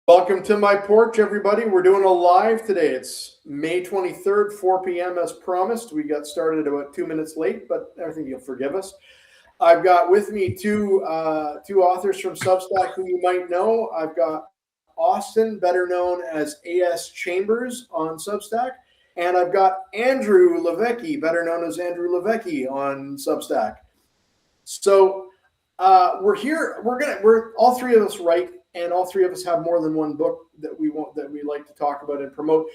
Welcome to my porch, everybody. We're doing a live today. It's May 23rd, 4 p.m. as promised. We got started about 2 minutes late, but I think you'll forgive us. I've got with me two authors from Substack who you might know. I've got Austin, better known as A.S. Chambers on Substack, and I've got Andrew Levecki, better known as Andrew Levecki on Substack. So we're here. We're all three of us write, and all three of us have more than one book that we like to talk about and promote.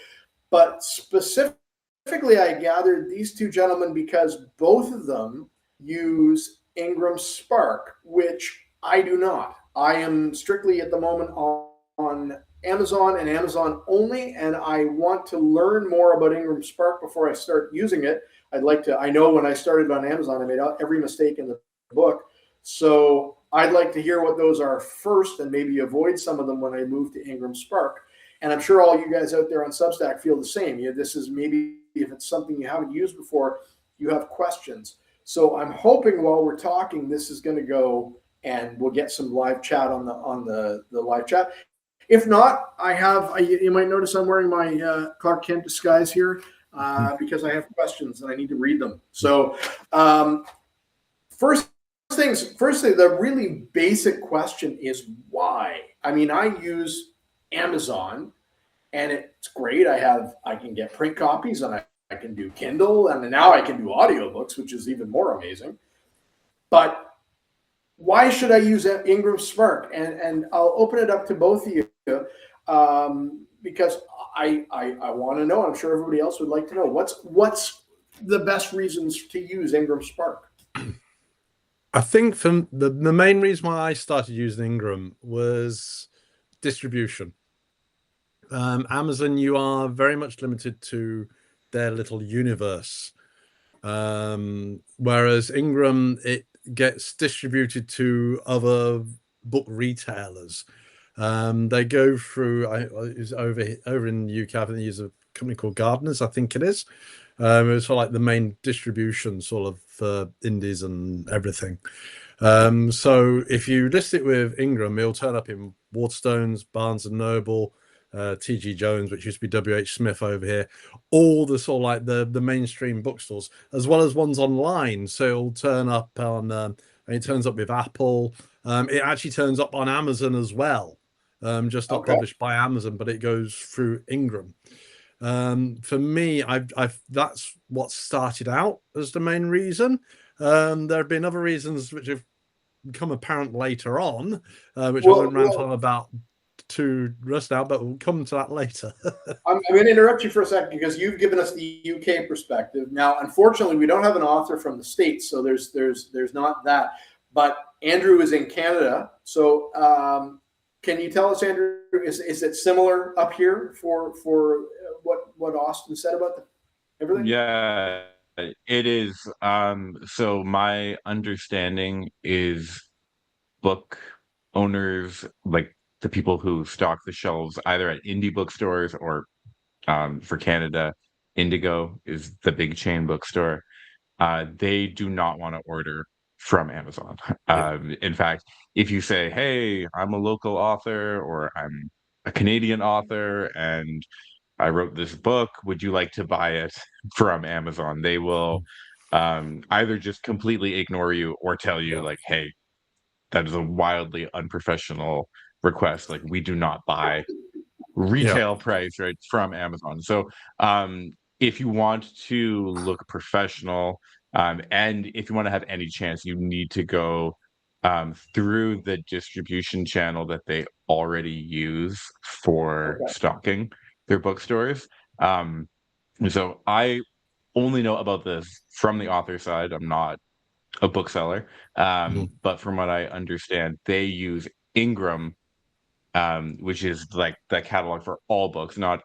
But specifically, I gathered these two gentlemen because both of them use Ingram Spark, which I do not. I am strictly at the moment on Amazon and Amazon only, and I want to learn more about Ingram Spark before I start using it. I know when I started on Amazon, I made every mistake in the book. So I'd like to hear what those are first and maybe avoid some of them when I move to Ingram Spark. And I'm sure all you guys out there on Substack feel the same. This is maybe if it's something you haven't used before, you have questions. So I'm hoping while we're talking, this is going to go and we'll get some live chat on the live chat. If not, you might notice I'm wearing my Clark Kent disguise here because I have questions and I need to read them. So First thing, the really basic question is why? I mean, I use Amazon and it's great. I can get print copies and I can do Kindle and now I can do audiobooks, which is even more amazing. But why should I use Ingram Spark? And I'll open it up to both of you because I want to know. I'm sure everybody else would like to know what's the best reasons to use Ingram Spark. I think from the main reason why I started using Ingram was distribution. Amazon, you are very much limited to their little universe. Whereas Ingram, it gets distributed to other book retailers. They go through, over in the UK, I think they use a company called Gardeners, I think it is. It's for like the main distribution sort of for indies and everything. So if you list it with Ingram, it'll turn up in Waterstones, Barnes and Noble, T.G. Jones, which used to be W.H. Smith over here, all the sort of like the mainstream bookstores, as well as ones online. So it'll turn up on, and it turns up with Apple. It actually turns up on Amazon as well, just not published by Amazon, but it goes through Ingram. For me, I've that's what started out as the main reason. There have been other reasons which have become apparent later on, which I won't rant on about to rust out, but we'll come to that later. I'm going to interrupt you for a second because you've given us the UK perspective. Now, unfortunately, we don't have an author from the States, so there's not that. But Andrew is in Canada, so can you tell us, Andrew, is it similar up here for what Austin said about everything? Yeah, it is. So my understanding is book owners, like the people who stock the shelves either at indie bookstores or for Canada, Indigo is the big chain bookstore. They do not want to order from Amazon. In fact, if you say, hey, I'm a local author or I'm a Canadian author and I wrote this book, would you like to buy it from Amazon? They will either just completely ignore you or tell you like, hey, that is a wildly unprofessional request. Like, we do not buy retail price right from Amazon. So if you want to look professional and if you want to have any chance, you need to go through the distribution channel that they already use for stocking their bookstores. So I only know about this from the author side. I'm not a bookseller, but from what I understand, they use Ingram, which is like the catalog for all books, not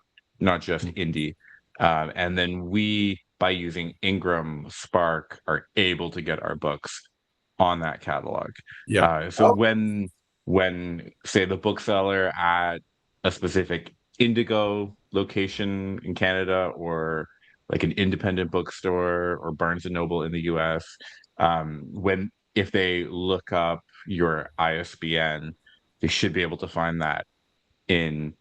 just indie. And then we, by using Ingram Spark, are able to get our books on that catalog. So when say the bookseller at a specific Indigo location in Canada or like an independent bookstore or Barnes and Noble in the US, if they look up your ISBN, they should be able to find that in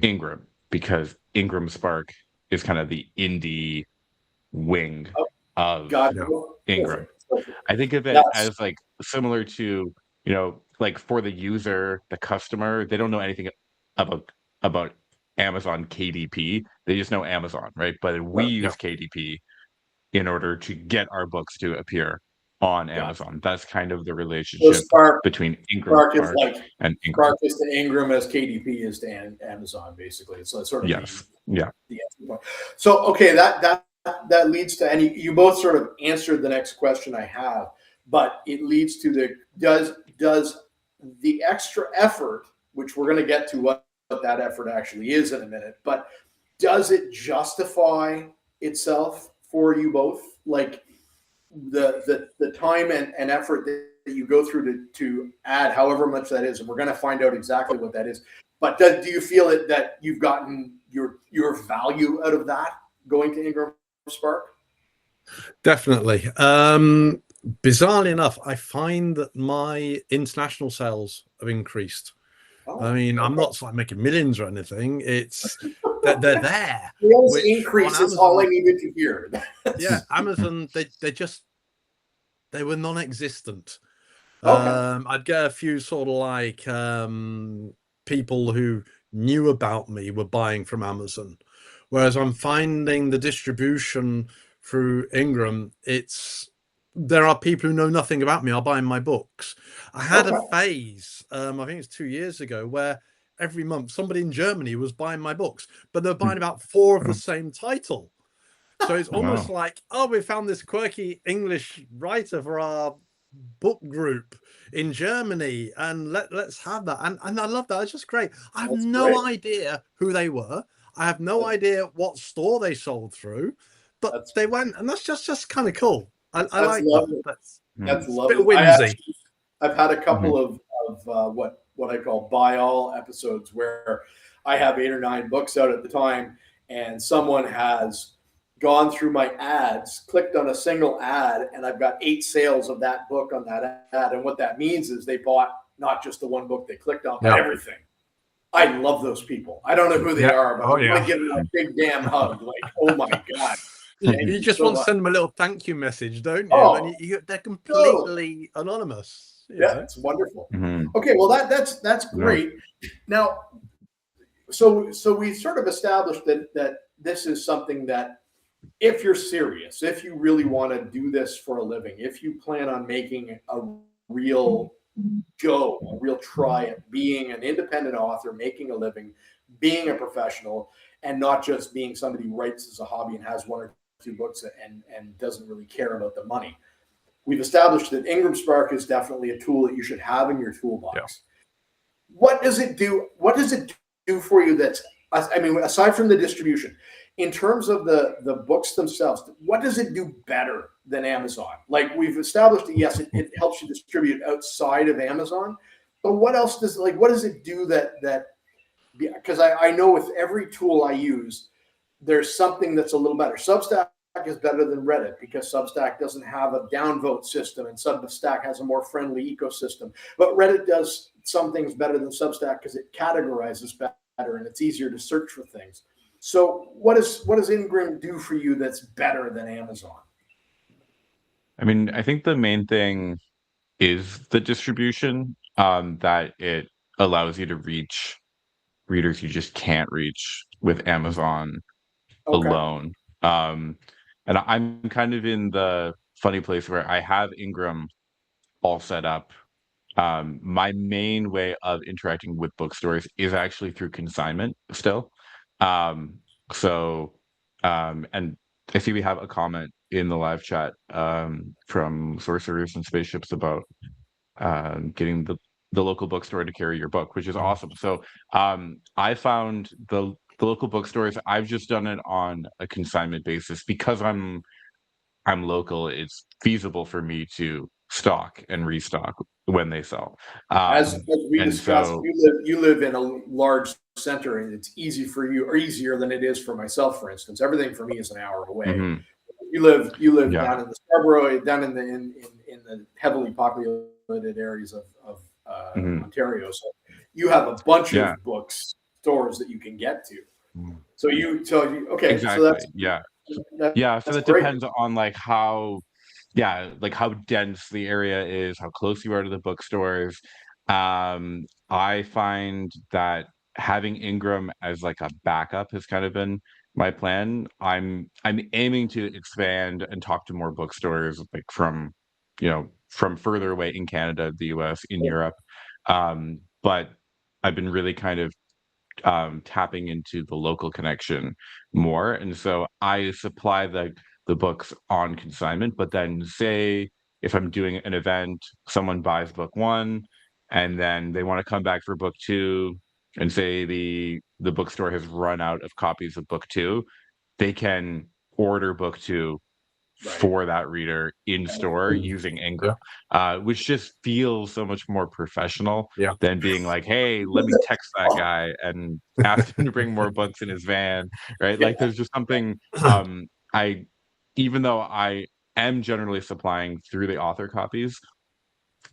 Ingram, because Ingram Spark is kind of the indie wing Oh, of got Yeah. you. Ingram. Perfect. I think of it That's as like similar to, like for the user, the customer, they don't know anything about Amazon KDP. They just know Amazon, right? But we Yeah. use KDP in order to get our books to appear on got Amazon. That's kind of the so relationship Spark. between Ingram Spark is Spark like and Ingram. Spark is to Ingram as KDP is to Amazon, basically. So it's sort of Yes. Yeah. the entry point. So okay, that leads to, and you both sort of answered the next question I have, but it leads to does the extra effort, which we're going to get to what that effort actually is in a minute, but does it justify itself for you both? Like the time and effort that you go through to add however much that is, and we're going to find out exactly what that is. But do you feel that you've gotten your value out of that going to Ingram Spark? Definitely. Bizarrely enough, I find that my international sales have increased. Oh, I mean, I'm okay. not like making millions or anything. It's that they're there. Sales Which increase on is all I Amazon, needed to hear. yeah, Amazon, they were non-existent. Okay. I'd get a few sort of like people who knew about me were buying from Amazon, whereas I'm finding the distribution through Ingram, there are people who know nothing about me are buying my books. I had a Okay. phase, I think it's 2 years ago, where every month somebody in Germany was buying my books, but they're buying about 4 of the same title. So it's almost Wow. like, oh, we found this quirky English writer for our book group in Germany, and let's have that. And I love that. It's just great. I have That's no great. idea who they were. I have no idea what store they sold through, but That's they went, and that's just kind of cool. I that's like that. lovely. That's That's it's a bit lovely. whimsy. I've had a Mhm. couple of what I call buy all episodes where I have 8 or 9 books out at the time, and someone has gone through my ads, clicked on a single ad, and I've got 8 sales of that book on that ad. And what that means is they bought not just the one book they clicked on, but Yeah. everything. I love those people. I don't know who they Yeah. are, but Oh, I yeah. want to give them a big damn hug. Like, oh my God. Thank You you just so want to much. send them a little thank you message, don't you? Oh, And they're totally. completely anonymous. Yeah, it's wonderful. Mhm. Okay, well that's Yeah. great. Now, so we sort of established that this is something that if you're serious, if you really want to do this for a living, if you plan on making a real a real try at being an independent author, making a living, being a professional, and not just being somebody who writes as a hobby and has 1 or 2 books and doesn't really care about the money. We've established that Ingram Spark is definitely a tool that you should have in your toolbox. Yeah. What does it do? What does it do for you that's, I mean, aside from the distribution, in terms of the books themselves, what does it do better than Amazon? Like we've established that, yes, it helps you distribute outside of Amazon, but what else what does it do because I know with every tool I use, there's something that's a little better. Substack is better than Reddit because Substack doesn't have a downvote system and Substack has a more friendly ecosystem. But Reddit does some things better than Substack because it categorizes better and it's easier to search for things. So what does Ingram do for you that's better than Amazon? I mean, I think the main thing is the distribution, that it allows you to reach readers you just can't reach with Amazon Okay. alone. And I'm kind of in the funny place where I have Ingram all set up. My main way of interacting with bookstores is actually through consignment still. Um, so, and I see we have a comment in the live chat from Sorcerers and Spaceships about getting the local bookstore to carry your book, which is awesome. So I found the local bookstores, I've just done it on a consignment basis because I'm local. It's feasible for me to stock and restock when they sell. As we And discussed, so, you live in a large center, and it's easy for you, or easier than it is for myself. For instance, everything for me is an hour away. mhm, You live yeah, down in the Scarborough, down in the heavily populated areas of mhm, Ontario. So you have a bunch yeah, of books stores that you can get to. Mm. Okay, Exactly. so that's Yeah. that, Yeah. So that's that great. depends on like how, yeah, like how dense the area is, how close you are to the bookstores. I find that having Ingram as like a backup has kind of been my plan. I'm aiming to expand and talk to more bookstores like from, from further away in Canada, the US, in Europe. But I've been really kind of tapping into the local connection more. And so I supply the books on consignment, but then say if I'm doing an event, someone buys book one and then they want to come back for book two, and say the bookstore has run out of copies of book two, they can order book two Right. for that reader in store using Ingram, which just feels so much more professional than being like, hey, let me text that guy and ask him to bring more books in his van, right? Like there's just something, I even though I am generally supplying through the author copies,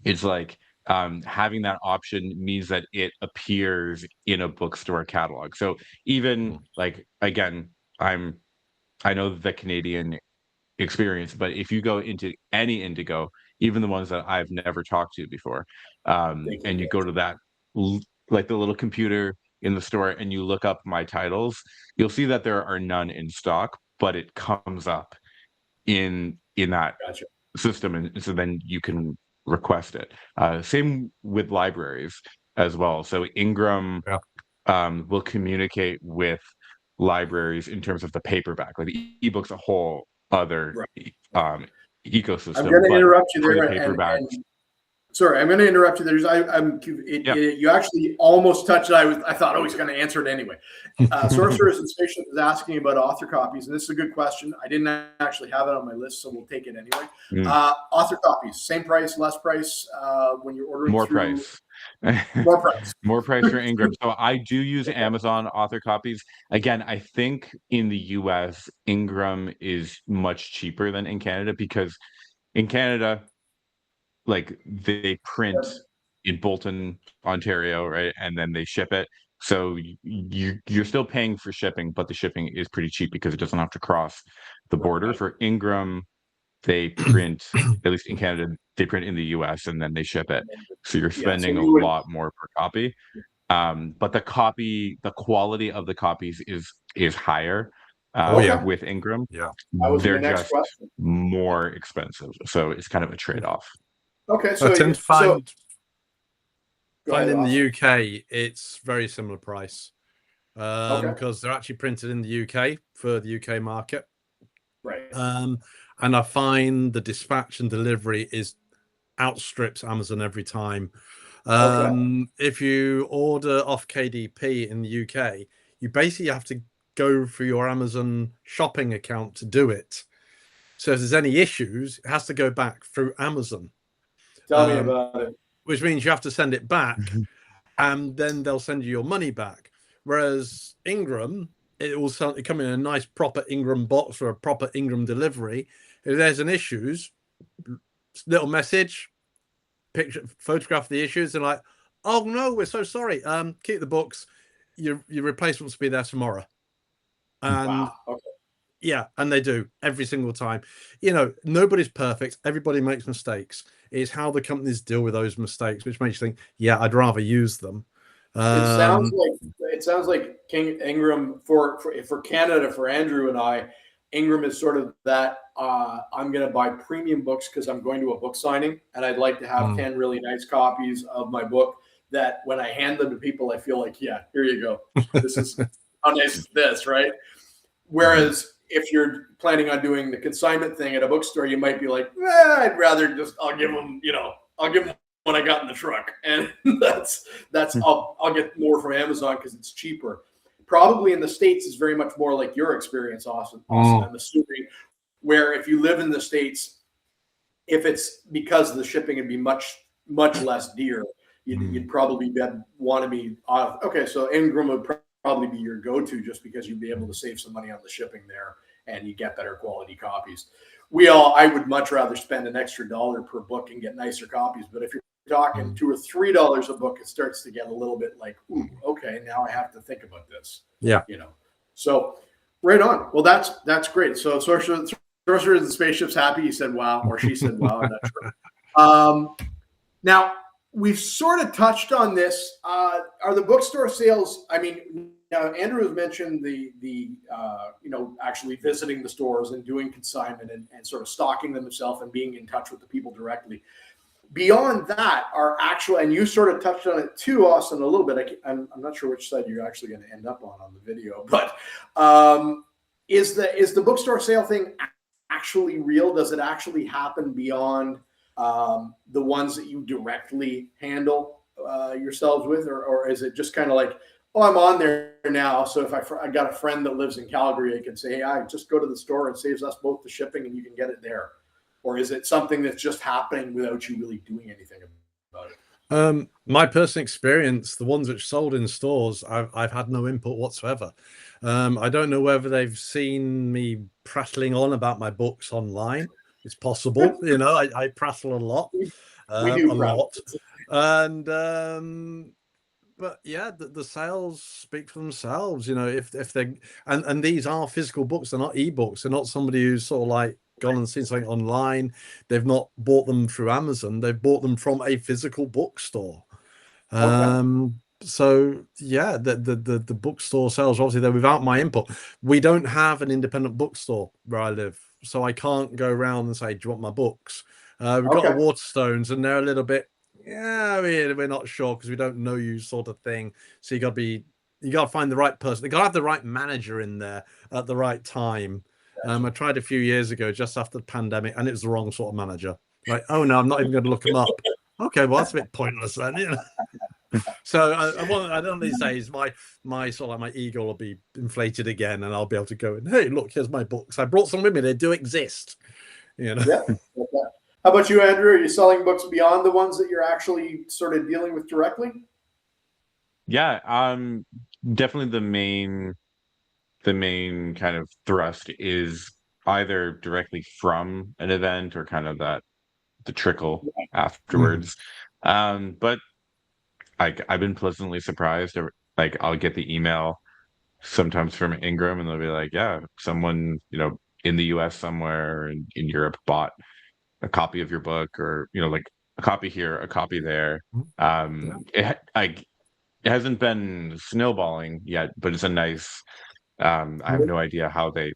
it's like having that option means that it appears in a bookstore catalog. So even like, again, I know the Canadian experience, but if you go into any Indigo, even the ones that I've never talked to before, and you go to that like the little computer in the store and you look up my titles, you'll see that there are none in stock, but it comes up in that Gotcha. system, and so then you can request it. Same with libraries as well. So Ingram will communicate with libraries in terms of the paperback, like the ebook's a whole other ecosystem. I'm going to interrupt you for the there, paperbacks, and sorry, I'm going to interrupt you there. You actually almost touched it. I thought, oh, he's going to answer it anyway. Sorcerers and Spaceship is asking about author copies, and this is a good question. I didn't actually have it on my list, so we'll take it anyway. Author copies, same price, less price when you're ordering more through. price. More price. More price for Ingram. So I do use Amazon author copies. Again, I think in the US, Ingram is much cheaper than in Canada, because in Canada, like they print in Bolton, Ontario, right? And then they ship it. So you're still paying for shipping, but the shipping is pretty cheap because it doesn't have to cross the border. For Ingram, they print, at least in Canada, they print in the US and then they ship it. So you're spending a lot more per copy. But the quality of the copies is higher with Ingram. Yeah. That was my They're next just question. more expensive. So it's kind of a trade-off. Okay, so I tend to find ahead, in the Austin. UK it's very similar price, because they're actually printed in the UK for the UK market. Right. And I find the dispatch and delivery outstrips Amazon every time. If you order off KDP in the UK, you basically have to go through your Amazon shopping account to do it. So if there's any issues, it has to go back through Amazon. Tell me about it. Which means you have to send it back, and then they'll send you your money back. Whereas Ingram, it will come in a nice proper Ingram box for a proper Ingram delivery. If there's an issues, little message, picture, photograph the issues, and like, oh no, we're so sorry. Keep the books. Your replacements will be there tomorrow. And and they do every single time. Nobody's perfect. Everybody makes mistakes. It's how the companies deal with those mistakes, which makes you think, yeah, I'd rather use them. It sounds like King Ingram for Canada, for Andrew and I, Ingram is sort of that. I'm going to buy premium books because I'm going to a book signing, and I'd like to have 10 really nice copies of my book that when I hand them to people, I feel like, yeah, here you go. This is how nice is this, right? Whereas if you're planning on doing the consignment thing at a bookstore, you might be like, I'd rather I'll give them what I got in the truck, and I'll get more from Amazon because it's cheaper. Probably in the States is very much more like your experience, Austin. I'm assuming, where if you live in the States, if it's because the shipping would be much less dear, you'd probably want to be off. Okay, so Ingram would probably be your go-to just because you'd be able to save some money on the shipping there, and you get better quality copies. I would much rather spend an extra $1 per book and get nicer copies. But if you're talking $2 or $3 a book, it starts to get a little bit like, ooh, okay, now I have to think about this. Yeah. So right on. Well, that's great. So Sorcerer of the Spaceship's happy. He said, wow, or she said, wow, I'm not sure. Now, we've sort of touched on this. Are the bookstore sales, I mean, now Andrew has mentioned the actually visiting the stores and doing consignment and sort of stocking them himself and being in touch with the people directly. Beyond that, and you sort of touched on it too, Austin, a little bit. I'm not sure which side you're actually going to end up on the video, but is the bookstore sale thing actually real? Does it actually happen beyond the ones that you directly handle yourselves with, or is it just kind of like, oh, I'm on there now, so if I got a friend that lives in Calgary, I can say, hey, I just go to the store and saves us both the shipping and you can get it there? Or is it something that's just happening without you really doing anything about it? My personal experience, the ones which sold in stores, I've had no input whatsoever. I don't know whether they've seen me prattling on about my books online. It's possible, I prattle a lot, and but yeah, the sales speak for themselves. If they and these are physical books, they're not ebooks. They're not somebody who's sort of like gone and seen something online. They've not bought them through Amazon. They've bought them from a physical bookstore. Okay. So yeah, the bookstore sales, obviously they're without my input. We don't have an independent bookstore where I live, so I can't go around and say, do you want my books? We've got a Waterstones, and they're a little bit, yeah, we're not sure because we don't know you, sort of thing. So you got to find the right person. They got to have the right manager in there at the right time. I tried a few years ago, just after the pandemic, and it was the wrong sort of manager. Like, oh no, I'm not even going to look them up. Okay, well that's a bit pointless then. So I don't these days my sort of like my ego will be inflated again, and I'll be able to go and, hey, look, here's my books. I brought some with me. They do exist. Yeah. How about you, Andrew? Are you selling books beyond the ones that you're actually sort of dealing with directly? Yeah, definitely the main kind of thrust is either directly from an event or kind of the trickle afterwards. But I've been pleasantly surprised. Like, I'll get the email sometimes from Ingram, and they'll be like, yeah, someone in the US somewhere in Europe bought a copy of your book, or like a copy here, a copy there. It hasn't been snowballing yet, but it's a nice I have no idea how they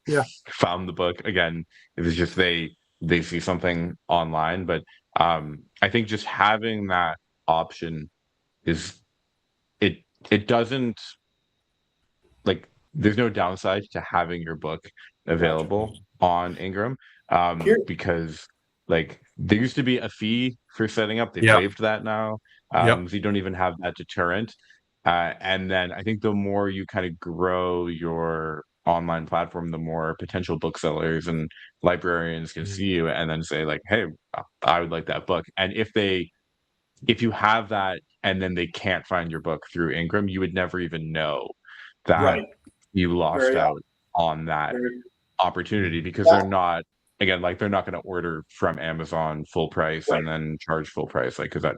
found the book. Again, it was just they see something online, but I think just having that option is it doesn't, like, there's no downside to having your book available on Ingram, because like there used to be a fee for setting up. They've waived that now, so you don't even have that deterrent. And then I think the more you kind of grow your online platform, the more potential booksellers and librarians can see you and then say, like, hey, I would like that book. And if you have that and then they can't find your book through Ingram, you would never even know that you lost out on that opportunity, because they're not, again, like, they're not going to order from Amazon full price and then charge full price, like, because that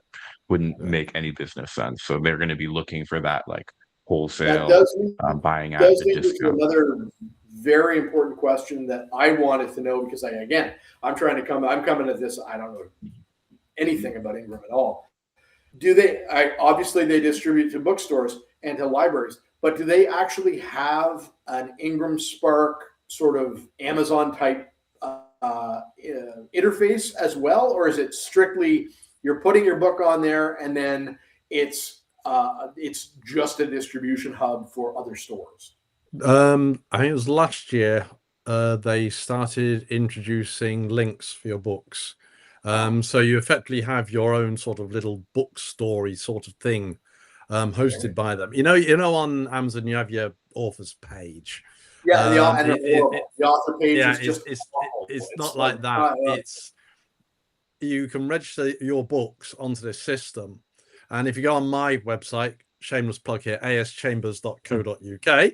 wouldn't make any business sense. So they're going to be looking for that, like, wholesale buying at the discount. Another very important question that I wanted to know, because I'm coming at this, I don't know anything about Ingram at all. Obviously they distribute to bookstores and to libraries, but do they actually have an Ingram Spark sort of Amazon type interface as well, or is it strictly you're putting your book on there and then it's just a distribution hub for other stores? I think it was last year they started introducing links for your books. So you effectively have your own sort of little bookstory sort of thing, hosted by them. On Amazon you have your author's page. The author page is just it's not like that. It's, you can register your books onto this system, and if you go on my website, shameless plug here, aschambers.co.uk,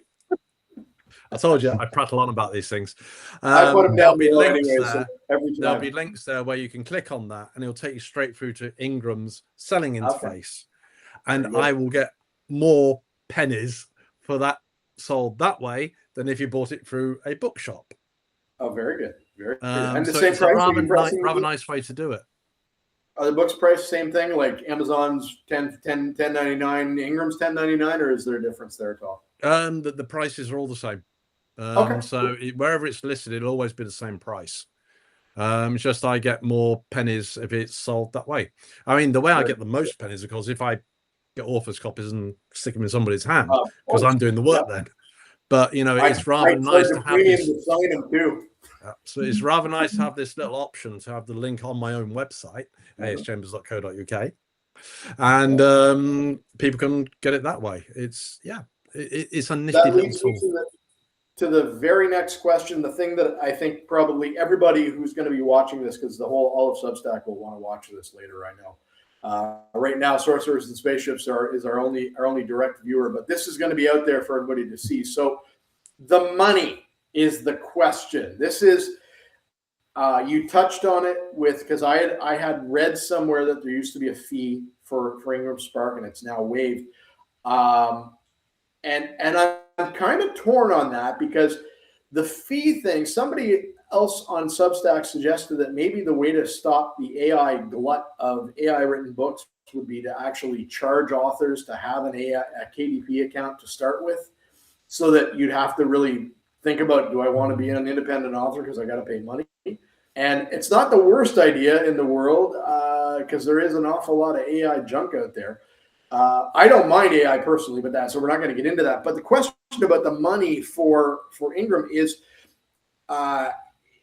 I told you I prattle on about these things. I put them There'll down be below links anyway, so there. every There'll time. be links there where you can click on that, and it'll take you straight through to Ingram's selling interface, and Very good. I will get more pennies for that sold that way than if you bought it through a bookshop. Oh, very good. Very good. And the So same it's a price? rather nice way to do it. Are the books priced same thing, like Amazon's $10.99, Ingram's $10.99, or is there a difference there at all? The prices are all the same. Okay. So wherever it's listed, it'll always be the same price. It's just I get more pennies if it's sold that way. I mean, the way I get the most pennies, of course, if I get author's copies and stick them in somebody's hand, because I'm doing the work then. But you know, it's rather nice to have this. To sign them too. So it's rather nice to have this little option to have the link on my own website, aschambers.co.uk, and people can get it that way. It's it's a nifty little tool. To the very next question, the thing that I think probably everybody who's going to be watching this, because all of Substack will want to watch this later, I know. Right now, Sorcerers and Spaceships is our only direct viewer, but this is going to be out there for everybody to see. So the money is the question. This is you touched on it because I had read somewhere that there used to be a fee for Ingram Spark, and it's now waived. And I'm kind of torn on that, because the fee thing, somebody else on Substack suggested that maybe the way to stop the AI glut of AI written books would be to actually charge authors to have a KDP account to start with, so that you'd have to really think about, do I want to be an independent author because I got to pay money? And it's not the worst idea in the world, because there is an awful lot of AI junk out there. I don't mind AI personally, so we're not going to get into that. But the question about the money for Ingram is,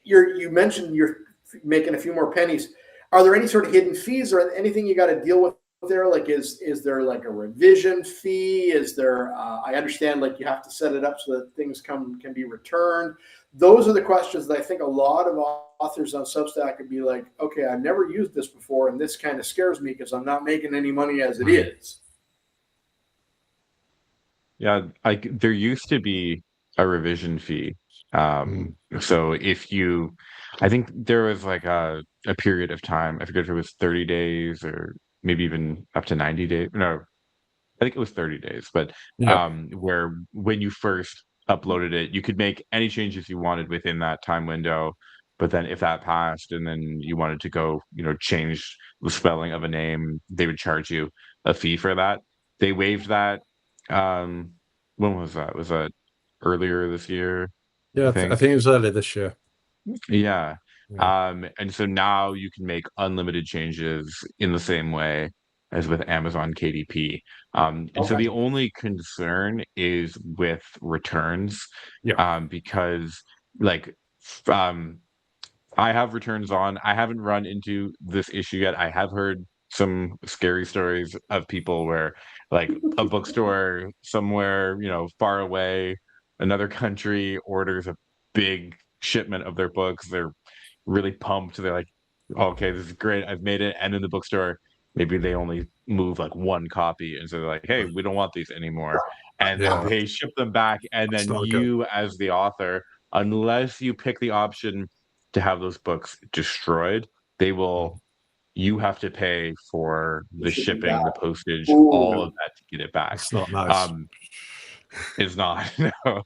you mentioned you're making a few more pennies. Are there any sort of hidden fees or anything you got to deal with there? Like, is there like a revision fee? Is there? I understand, like, you have to set it up so that things can be returned. Those are the questions that I think a lot of authors on Substack would be like, okay, I've never used this before, and this kind of scares me because I'm not making any money as it is. Yeah, there used to be a revision fee. So I think there was like a period of time, I forget if it was 30 days or maybe even up to 90 days. No, I think it was 30 days, but where when you first uploaded it, you could make any changes you wanted within that time window. But then if that passed and then you wanted to go, change the spelling of a name, they would charge you a fee for that. They waived that. When was that? Was that earlier this year? Yeah, I think it was earlier this year. Yeah. And so now you can make unlimited changes in the same way as with Amazon KDP. And so the only concern is with returns, because I have returns on. I haven't run into this issue yet. I have heard some scary stories of people where, like, a bookstore somewhere, far away, another country, orders a big shipment of their books. They're really pumped. They're like, okay, this is great. I've made it. And in the bookstore, maybe they only move like one copy. And so they're like, hey, we don't want these anymore. And then they ship them back. And then you, as the author, unless you pick the option to have those books destroyed, you have to pay for the shipping, the postage, all of that to get it back. It's not nice. It's not. No.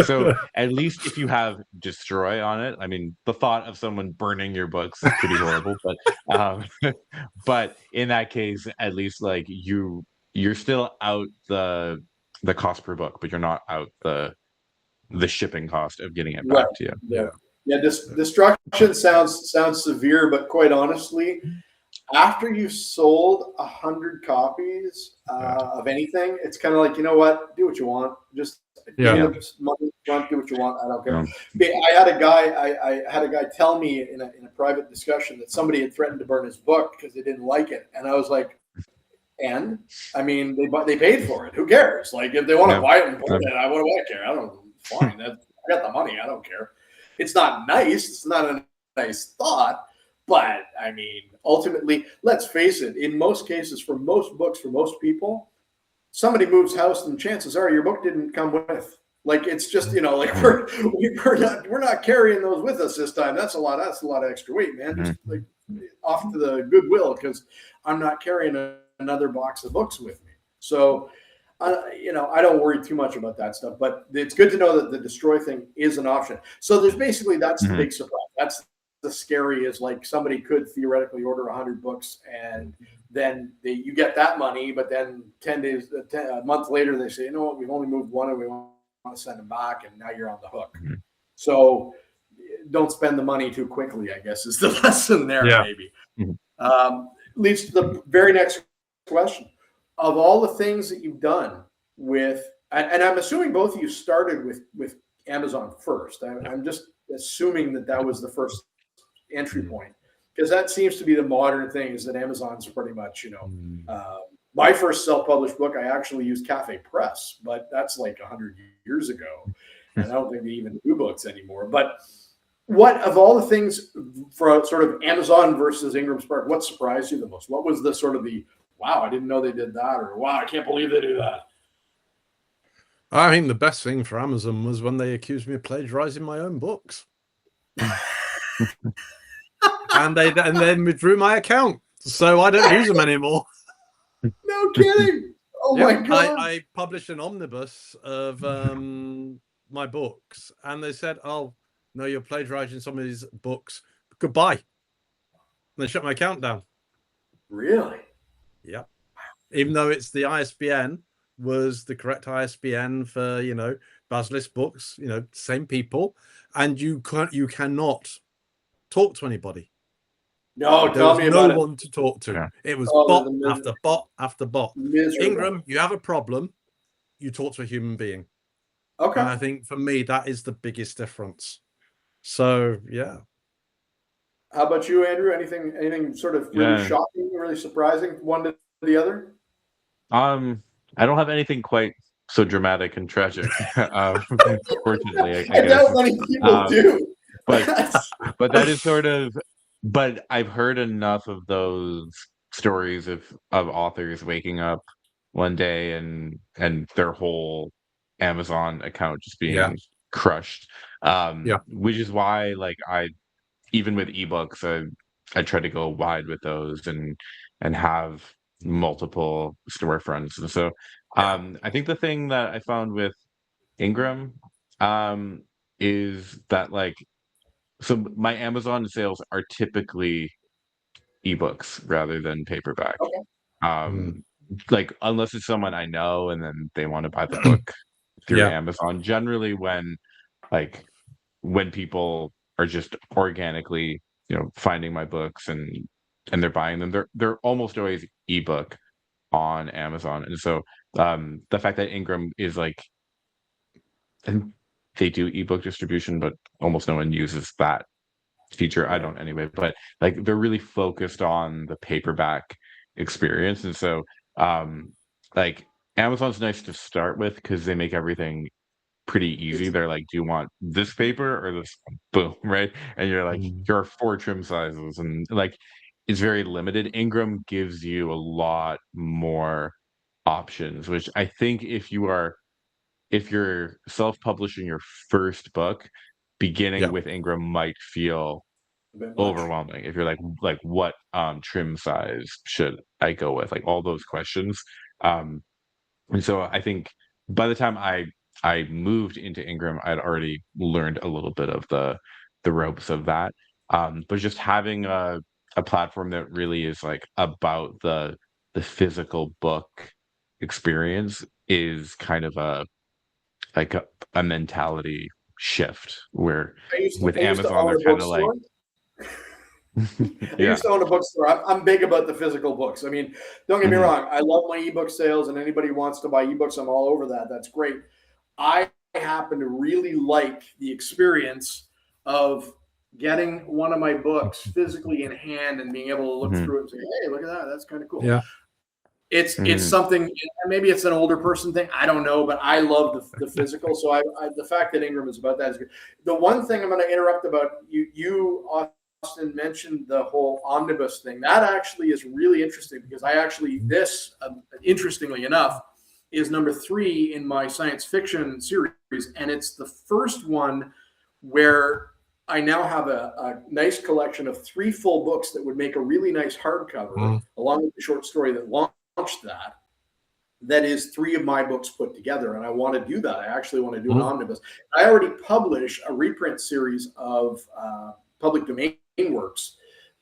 So at least if you have destroy on it, I mean, the thought of someone burning your books is pretty horrible. But in that case, at least like you're still out the cost per book, but you're not out the shipping cost of getting it back to you. Yeah. Destruction sounds severe, but quite honestly, after you've sold 100 copies of anything, it's kind of like, you know what? Do what you want. Just money, do what you want. I don't care. I had a guy tell me in a private discussion that somebody had threatened to burn his book because they didn't like it, and I was like, and I mean, they paid for it. Who cares? Like, if they want to buy it and burn it, what do I care? I don't. Fine. I got the money. I don't care. It's not nice. It's not a nice thought. But I mean, ultimately, let's face it, in most cases, for most books, for most people, somebody moves house and chances are your book didn't come Like it's just, like we're not carrying those with us this time. That's a lot of extra weight, man. Just like off to the Goodwill, because I'm not carrying another box of books with me. So I don't worry too much about that stuff, but it's good to know that the destroy thing is an option. So there's basically, that's the big surprise. That's the scary, is like somebody could theoretically order 100 books and then you get that money, but then a month later, they say, you know what, we've only moved one and we want to send them back, and now you're on the hook. So don't spend the money too quickly, I guess, is the lesson there, maybe. Leads to the very next question. Of all the things that you've done with, and I'm assuming both of you started with Amazon first. I'm just assuming that was the first entry point, because that seems to be the modern thing, is that Amazon's pretty much, my first self-published book, I actually used Cafe Press, but that's like 100 years ago. And I don't think they even do books anymore. But what, of all the things for sort of Amazon versus Ingram Spark, what surprised you the most? What was the sort of wow, I didn't know they did that, or wow, I can't believe they do that? I mean, the best thing for Amazon was when they accused me of plagiarizing my own books. and then withdrew my account, so I don't use them anymore. No kidding. Oh my God. I published an omnibus of my books, and they said, oh, no, you're plagiarizing some of these books. Goodbye. And they shut my account down. Really? Yeah. Even though it's the ISBN was the correct ISBN for, Basilisk books, same people, and you cannot talk to anybody. No, tell me about it. No one to talk to. Yeah. It was bot after bot after bot. Miserable. Ingram, you have a problem, you talk to a human being. Okay. And I think for me, that is the biggest difference. So, yeah. How about you, Andrew? Anything sort of really shocking, really surprising, one to the other? I don't have anything quite so dramatic and tragic. Unfortunately, I guess. Doubt many people do. But that is sort of. But I've heard enough of those stories of authors waking up one day and their whole Amazon account just being crushed. Which is why, like, even with ebooks, I try to go wide with those and have multiple storefronts. And so I think the thing that I found with Ingram is that, like, so my Amazon sales are typically ebooks rather than paperback. Okay. Like, unless it's someone I know and then they want to buy the book through Amazon. Generally, when people are just organically, finding my books and they're buying them, they're almost always ebook on Amazon. And so the fact that Ingram is like, and they do ebook distribution, but almost no one uses that feature. I don't anyway, but like, they're really focused on the paperback experience. And so like, Amazon's nice to start with because they make everything pretty easy. They're like, do you want this paper or this one? Boom, right? And you're like, here are 4 trim sizes, and like, it's very limited. Ingram gives you a lot more options, which I think if you're self-publishing your first book, beginning with Ingram might feel overwhelming. If you're like what trim size should I go with? Like, all those questions. And so I think by the time I moved into Ingram, I'd already learned a little bit of the ropes of that. But just having a platform that really is like about the physical book experience is kind of a mentality shift, where with Amazon they're kind of like I used to own a bookstore. I'm big about the physical books. I mean, don't get me wrong. I love my ebook sales, and anybody who wants to buy ebooks, I'm all over that. That's great. I happen to really like the experience of getting one of my books physically in hand and being able to look through it and say, hey, look at that. That's kind of cool. Yeah. It's something, maybe it's an older person thing. I don't know, but I love the physical. So I the fact that Ingram is about that is good. The one thing I'm going to interrupt about, you Austin mentioned the whole omnibus thing. That actually is really interesting, because I actually, interestingly enough, is number 3 in my science fiction series, and it's the first one where I now have a nice collection of 3 full books that would make a really nice hardcover, along with the short story that launched that. That is 3 of my books put together, and I want to do that. I actually want to do an omnibus. I already publish a reprint series of public domain works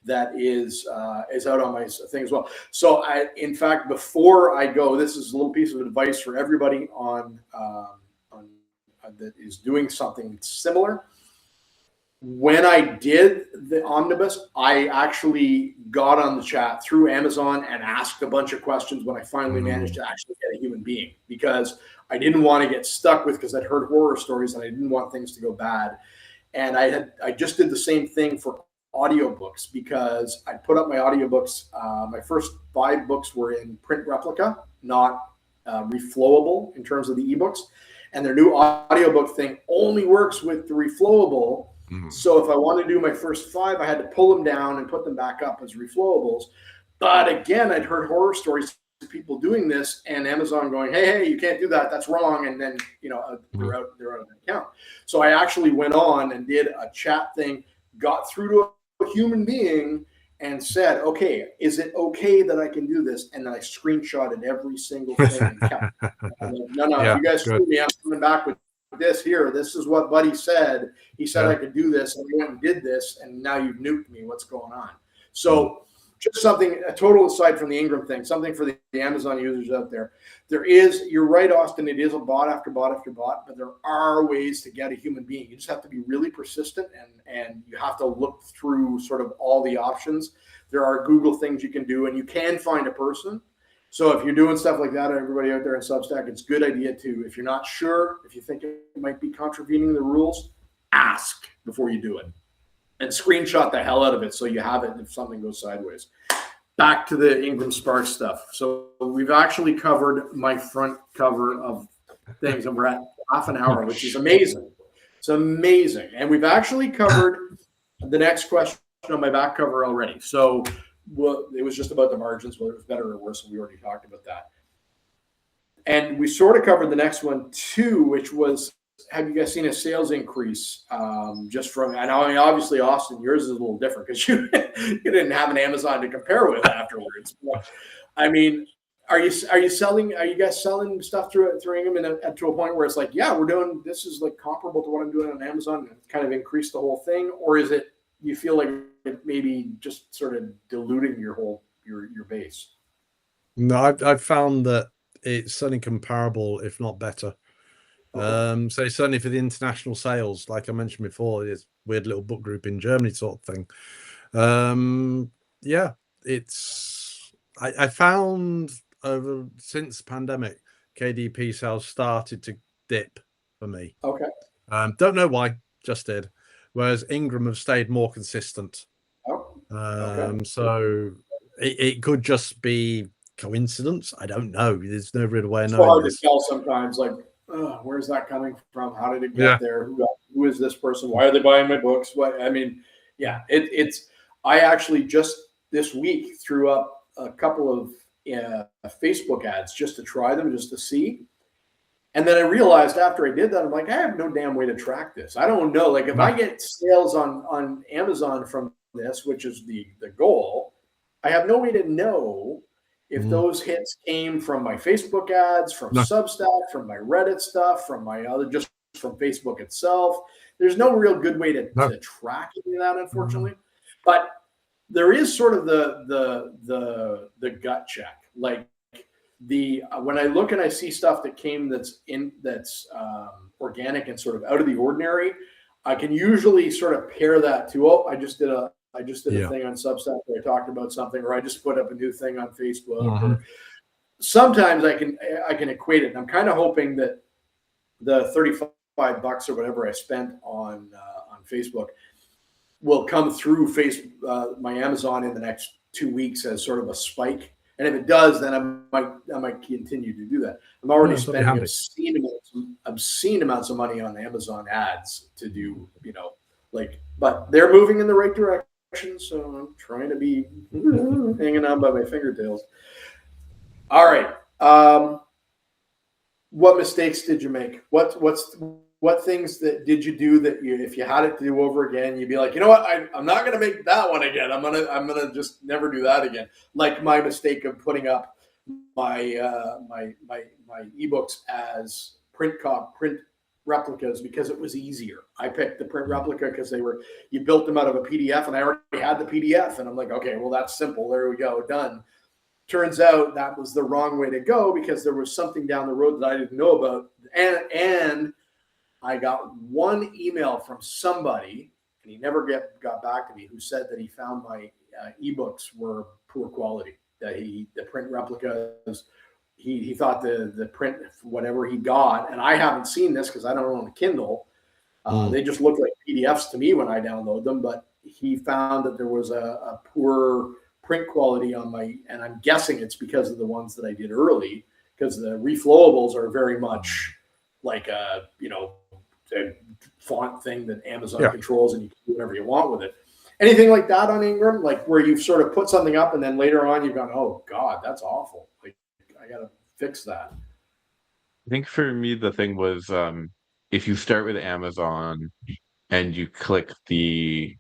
that is out on my thing as well. So in fact, before I go, this is a little piece of advice for everybody on that is doing something similar. When I did the omnibus, I actually got on the chat through Amazon and asked a bunch of questions when I finally managed to actually get a human being, because I didn't want to get stuck with, because I'd heard horror stories and I didn't want things to go bad. And I just did the same thing for audiobooks, because I put up my audiobooks. My first 5 books were in print replica, not reflowable in terms of the ebooks. And their new audiobook thing only works with the reflowable. So if I want to do my first 5, I had to pull them down and put them back up as reflowables. But again, I'd heard horror stories of people doing this, and Amazon going, hey, you can't do that. That's wrong. And then, they're out of the account. So I actually went on and did a chat thing, got through to a human being and said, okay, is it okay that I can do this? And then I screenshotted every single thing and kept no, if you guys screw me, I'm coming back with this here. This is what Buddy said. He said I could do this, and we went and did this, and now you've nuked me. What's going on? So just something, a total aside from the Ingram thing, something for the Amazon users out there. You're right, Austin, it is a bot after bot after bot, but there are ways to get a human being. You just have to be really persistent, and you have to look through sort of all the options. There are Google things you can do, and you can find a person. So if you're doing stuff like that, everybody out there in Substack, it's a good idea to, if you're not sure, if you think it might be contravening the rules, ask before you do it. And screenshot the hell out of it so you have it if something goes sideways. Back to the Ingram Spark stuff. So we've actually covered my front cover of things, and we're at half an hour, which is amazing. It's amazing. And we've actually covered the next question on my back cover already. So it was just about the margins, whether it was better or worse, and we already talked about that. And we sort of covered the next one too, which was, have you guys seen a sales increase just from, I know, obviously, Austin, yours is a little different because you didn't have an Amazon to compare with afterwards. But, I mean, are you guys selling stuff through Ingram to a point where it's like, yeah, this is like comparable to what I'm doing on Amazon, and kind of increase the whole thing? Or is it, you feel like it maybe just sort of diluting your base? No, I've found that it's certainly comparable, if not better. Okay. So certainly for the international sales, like I mentioned before, it's weird little book group in Germany sort of thing. Yeah, I found since pandemic, KDP sales started to dip for me. Okay. Don't know why, just did. Whereas Ingram have stayed more consistent. Oh. Okay. So it could just be coincidence. I don't know. There's no real way of knowing. It's hard to tell sometimes. Like, where's that coming from? How did it get there? Who is this person? Why are they buying my books? I actually just this week threw up a couple of Facebook ads just to try them, just to see. And then I realized after I did that, I'm like, I have no damn way to track this. I don't know. Like, if I get sales on Amazon from this, which is the goal, I have no way to know if those hits came from my Facebook ads, from Substack, from my Reddit stuff, from my other, just from Facebook itself. There's no real good way to track any of that, unfortunately. But there is sort of the gut check. Like, when I look and I see stuff that came that's organic and sort of out of the ordinary, I can usually sort of pair that to, I just did a thing on Substack where I talked about something, or I just put up a new thing on Facebook. Or sometimes I can equate it. And I'm kind of hoping that the $35 or whatever I spent on Facebook will come through my Amazon in the next 2 weeks as sort of a spike. And if it does, then I might continue to do that. I'm already spending obscene amounts of money on Amazon ads to do, but they're moving in the right direction. So I'm trying to be hanging on by my fingertails. All right. what mistakes did you make? What things that did you do that you, if you had it to do over again, you'd be like, you know what, I'm not going to make that one again. I'm gonna just never do that again. Like my mistake of putting up my my ebooks as print replicas because it was easier. I picked the print replica because you built them out of a PDF, and I already had the PDF, and I'm like, okay, well, that's simple. There we go, done. Turns out that was the wrong way to go because there was something down the road that I didn't know about, and I got one email from somebody, and he never got back to me, who said that he found my ebooks were poor quality. That the print replicas, he thought the print, whatever he got, and I haven't seen this because I don't own a Kindle. They just look like PDFs to me when I download them, but he found that there was a poor print quality on and I'm guessing it's because of the ones that I did early, because the reflowables are very much like a font thing that Amazon controls, and you can do whatever you want with it. Anything like that on Ingram, like where you've sort of put something up and then later on you've gone, oh God, that's awful. Like I got to fix that. I think for me, the thing was, if you start with Amazon and you click the,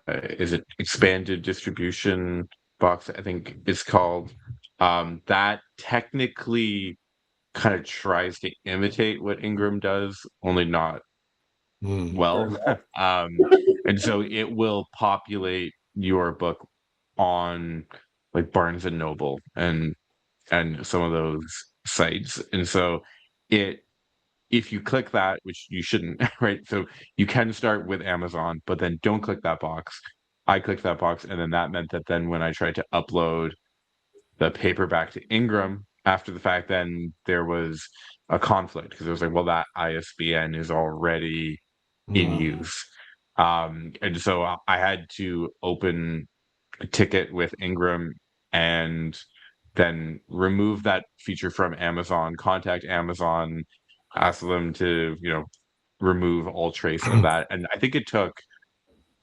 is it expanded distribution box, I think it's called, that technically kind of tries to imitate what Ingram does, only not well. And so it will populate your book on like Barnes and Noble and some of those sites. And so if you click that, which you shouldn't, right? So you can start with Amazon, but then don't click that box. I clicked that box, and then that meant that then when I tried to upload the paperback to Ingram after the fact, then there was a conflict because it was like, well, that ISBN is already in use. And so I had to open a ticket with Ingram and then remove that feature from Amazon, contact Amazon, ask them to, remove all trace of that. And I think it took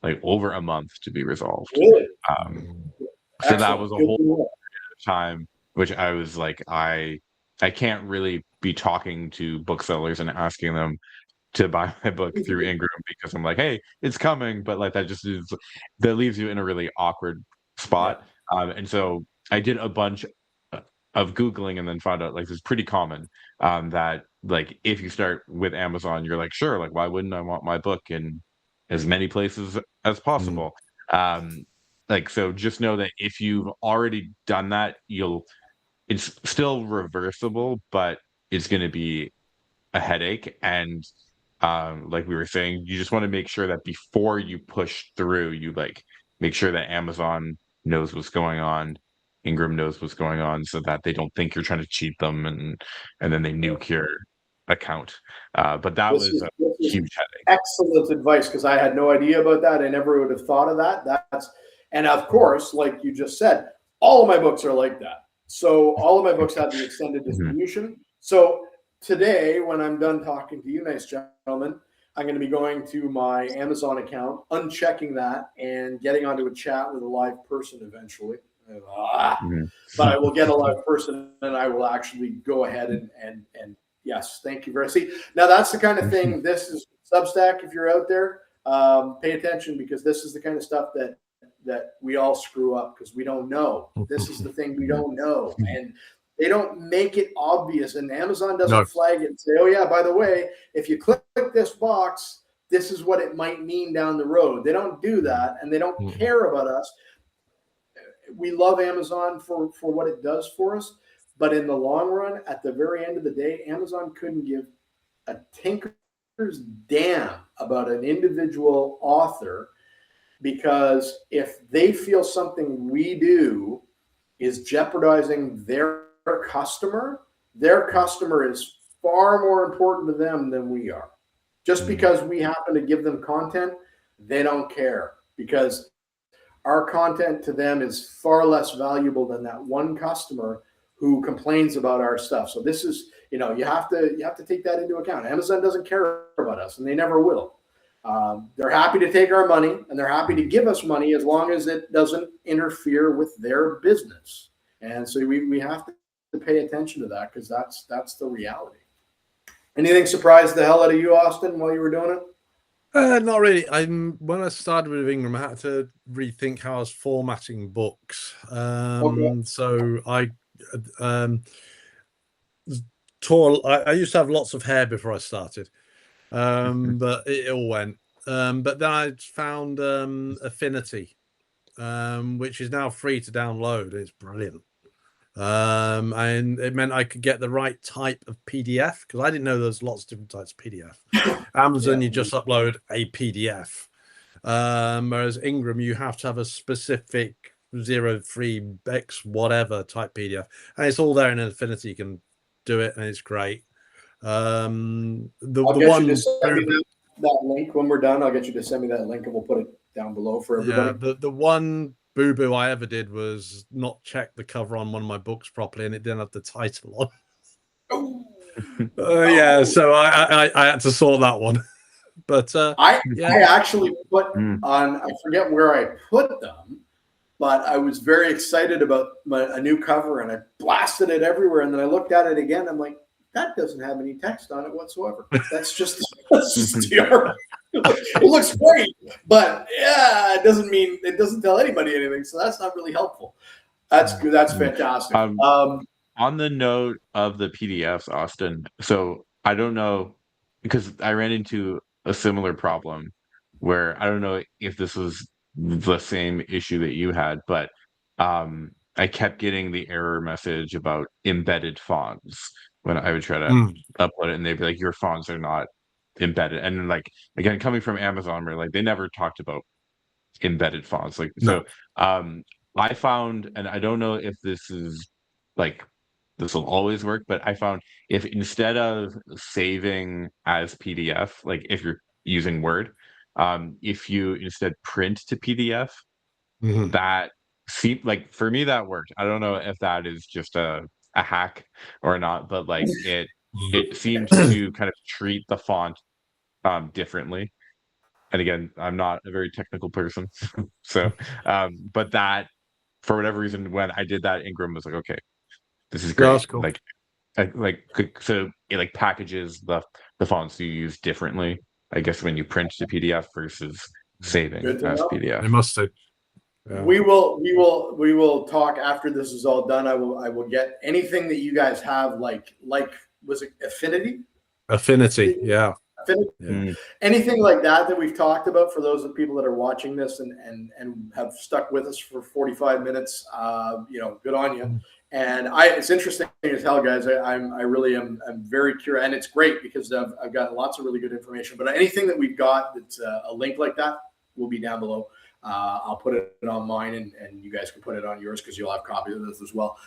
like over a month to be resolved. Really? So that was a whole time, which I was like, I can't really be talking to booksellers and asking them to buy my book through Ingram because I'm like, hey, it's coming, but like that leaves you in a really awkward spot. And so I did a bunch of Googling and then found out like it's pretty common that like if you start with Amazon, you're like, sure, like why wouldn't I want my book in as many places as possible? Like, so just know that if you've already done that, it's still reversible, but it's going to be a headache. And like we were saying, you just want to make sure that before you push through, you like make sure that Amazon knows what's going on, Ingram knows what's going on, so that they don't think you're trying to cheat them and then they nuke your account. But that was a huge headache. Excellent advice, because I had no idea about that. I never would have thought of that. And of course, like you just said, all of my books are like that. So all of my books have the extended distribution. So today, when I'm done talking to you nice gentlemen, I'm going to be going to my Amazon account, unchecking that, and getting onto a chat with a live person eventually. But I will get a live person, and I will actually go ahead and yes, thank you very much. See, now that's the kind of thing. This is Substack. If you're out there, pay attention, because this is the kind of stuff that we all screw up because we don't know. This is the thing we don't know, and they don't make it obvious. And Amazon doesn't flag it and say, "Oh yeah, by the way, if you click this box, this is what it might mean down the road." They don't do that, and they don't care about us. We love Amazon for what it does for us, but in the long run, at the very end of the day, Amazon couldn't give a tinker's damn about an individual author, because if they feel something we do is jeopardizing their customer is far more important to them than we are. Just because we happen to give them content, they don't care, because our content to them is far less valuable than that one customer who complains about our stuff. So this is, you have to take that into account. Amazon doesn't care about us, and they never will. They're happy to take our money, and they're happy to give us money as long as it doesn't interfere with their business. And so we have to pay attention to that, because that's the reality. Anything surprised the hell out of you, Austin, while you were doing it? Not really. When I started with Ingram, I had to rethink how I was formatting books. Okay. So I tore. I used to have lots of hair before I started, but it all went. But then I found Affinity, which is now free to download. It's brilliant. And it meant I could get the right type of PDF because I didn't know there's lots of different types of PDF. Amazon, you just upload a PDF, whereas Ingram, you have to have a specific 03x whatever type PDF, and it's all there in Infinity. You can do it, and it's great. I'll get you to send me that link when we're done. I'll get you to send me that link, and we'll put it down below for everybody. Yeah, the one boo-boo I ever did was not check the cover on one of my books properly, and it didn't have the title on. Yeah, so I had to sort that one. But I actually put on, I forget where I put them, but I was very excited about a new cover, and I blasted it everywhere. And then I looked at it again. I'm like, that doesn't have any text on it whatsoever. That's just the art. It looks great, but yeah, it doesn't tell anybody anything. So that's not really helpful. That's good. That's fantastic. On the note of the PDFs, Austin, so I don't know, because I ran into a similar problem where I don't know if this was the same issue that you had, but I kept getting the error message about embedded fonts when I would try to upload it, and they'd be like, your fonts are not embedded. And like, again, coming from Amazon, where like they never talked about embedded fonts. Like, no. So I found, and I don't know if this is like this will always work, but I found if instead of saving as PDF, like if you're using Word, if you instead print to PDF, that seemed like, for me, that worked. I don't know if that is just a hack or not, but like it seemed to kind of treat the font differently. And again, I'm not a very technical person, so but that, for whatever reason, when I did that, Ingram was like, okay, this is great. That's cool. So it like packages the fonts you use differently, I guess, when you print to PDF versus saving as PDF. They must do. Yeah. We will talk after this is all done. I will get anything that you guys have, like was it Affinity? Affinity, yeah. Affinity? Yeah. Anything like that we've talked about, for those of people that are watching this and have stuck with us for 45 minutes, good on you. And it's interesting as hell, guys. I really am very curious, and it's great because I've got lots of really good information. But anything that we've got that's a link like that will be down below. I'll put it on mine, and you guys can put it on yours because you'll have copies of this as well.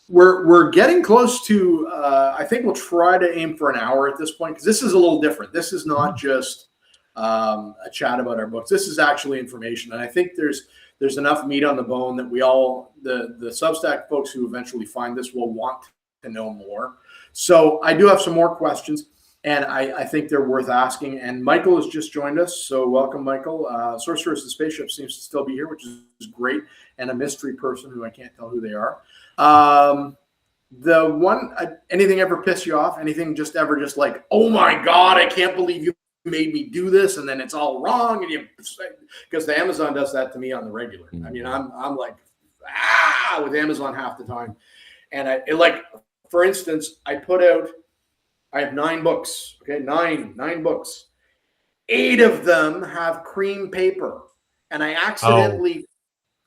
We're getting close to. I think we'll try to aim for an hour at this point, because this is a little different. This is not just a chat about our books. This is actually information, and I think there's enough meat on the bone that we all, the Substack folks who eventually find this, will want to know more. So I do have some more questions, and I think they're worth asking. And Michael has just joined us, so welcome, Michael. Sorceress the Spaceship seems to still be here, which is great, and a mystery person who I can't tell who they are. The one, anything ever piss you off? Anything just like, oh my God, I can't believe you made me do this, and then it's all wrong, and because the Amazon does that to me on the regular. I mean, I'm like with Amazon half the time, and for instance, I have 9 books. Okay, nine books. 8 of them have cream paper, and I accidentally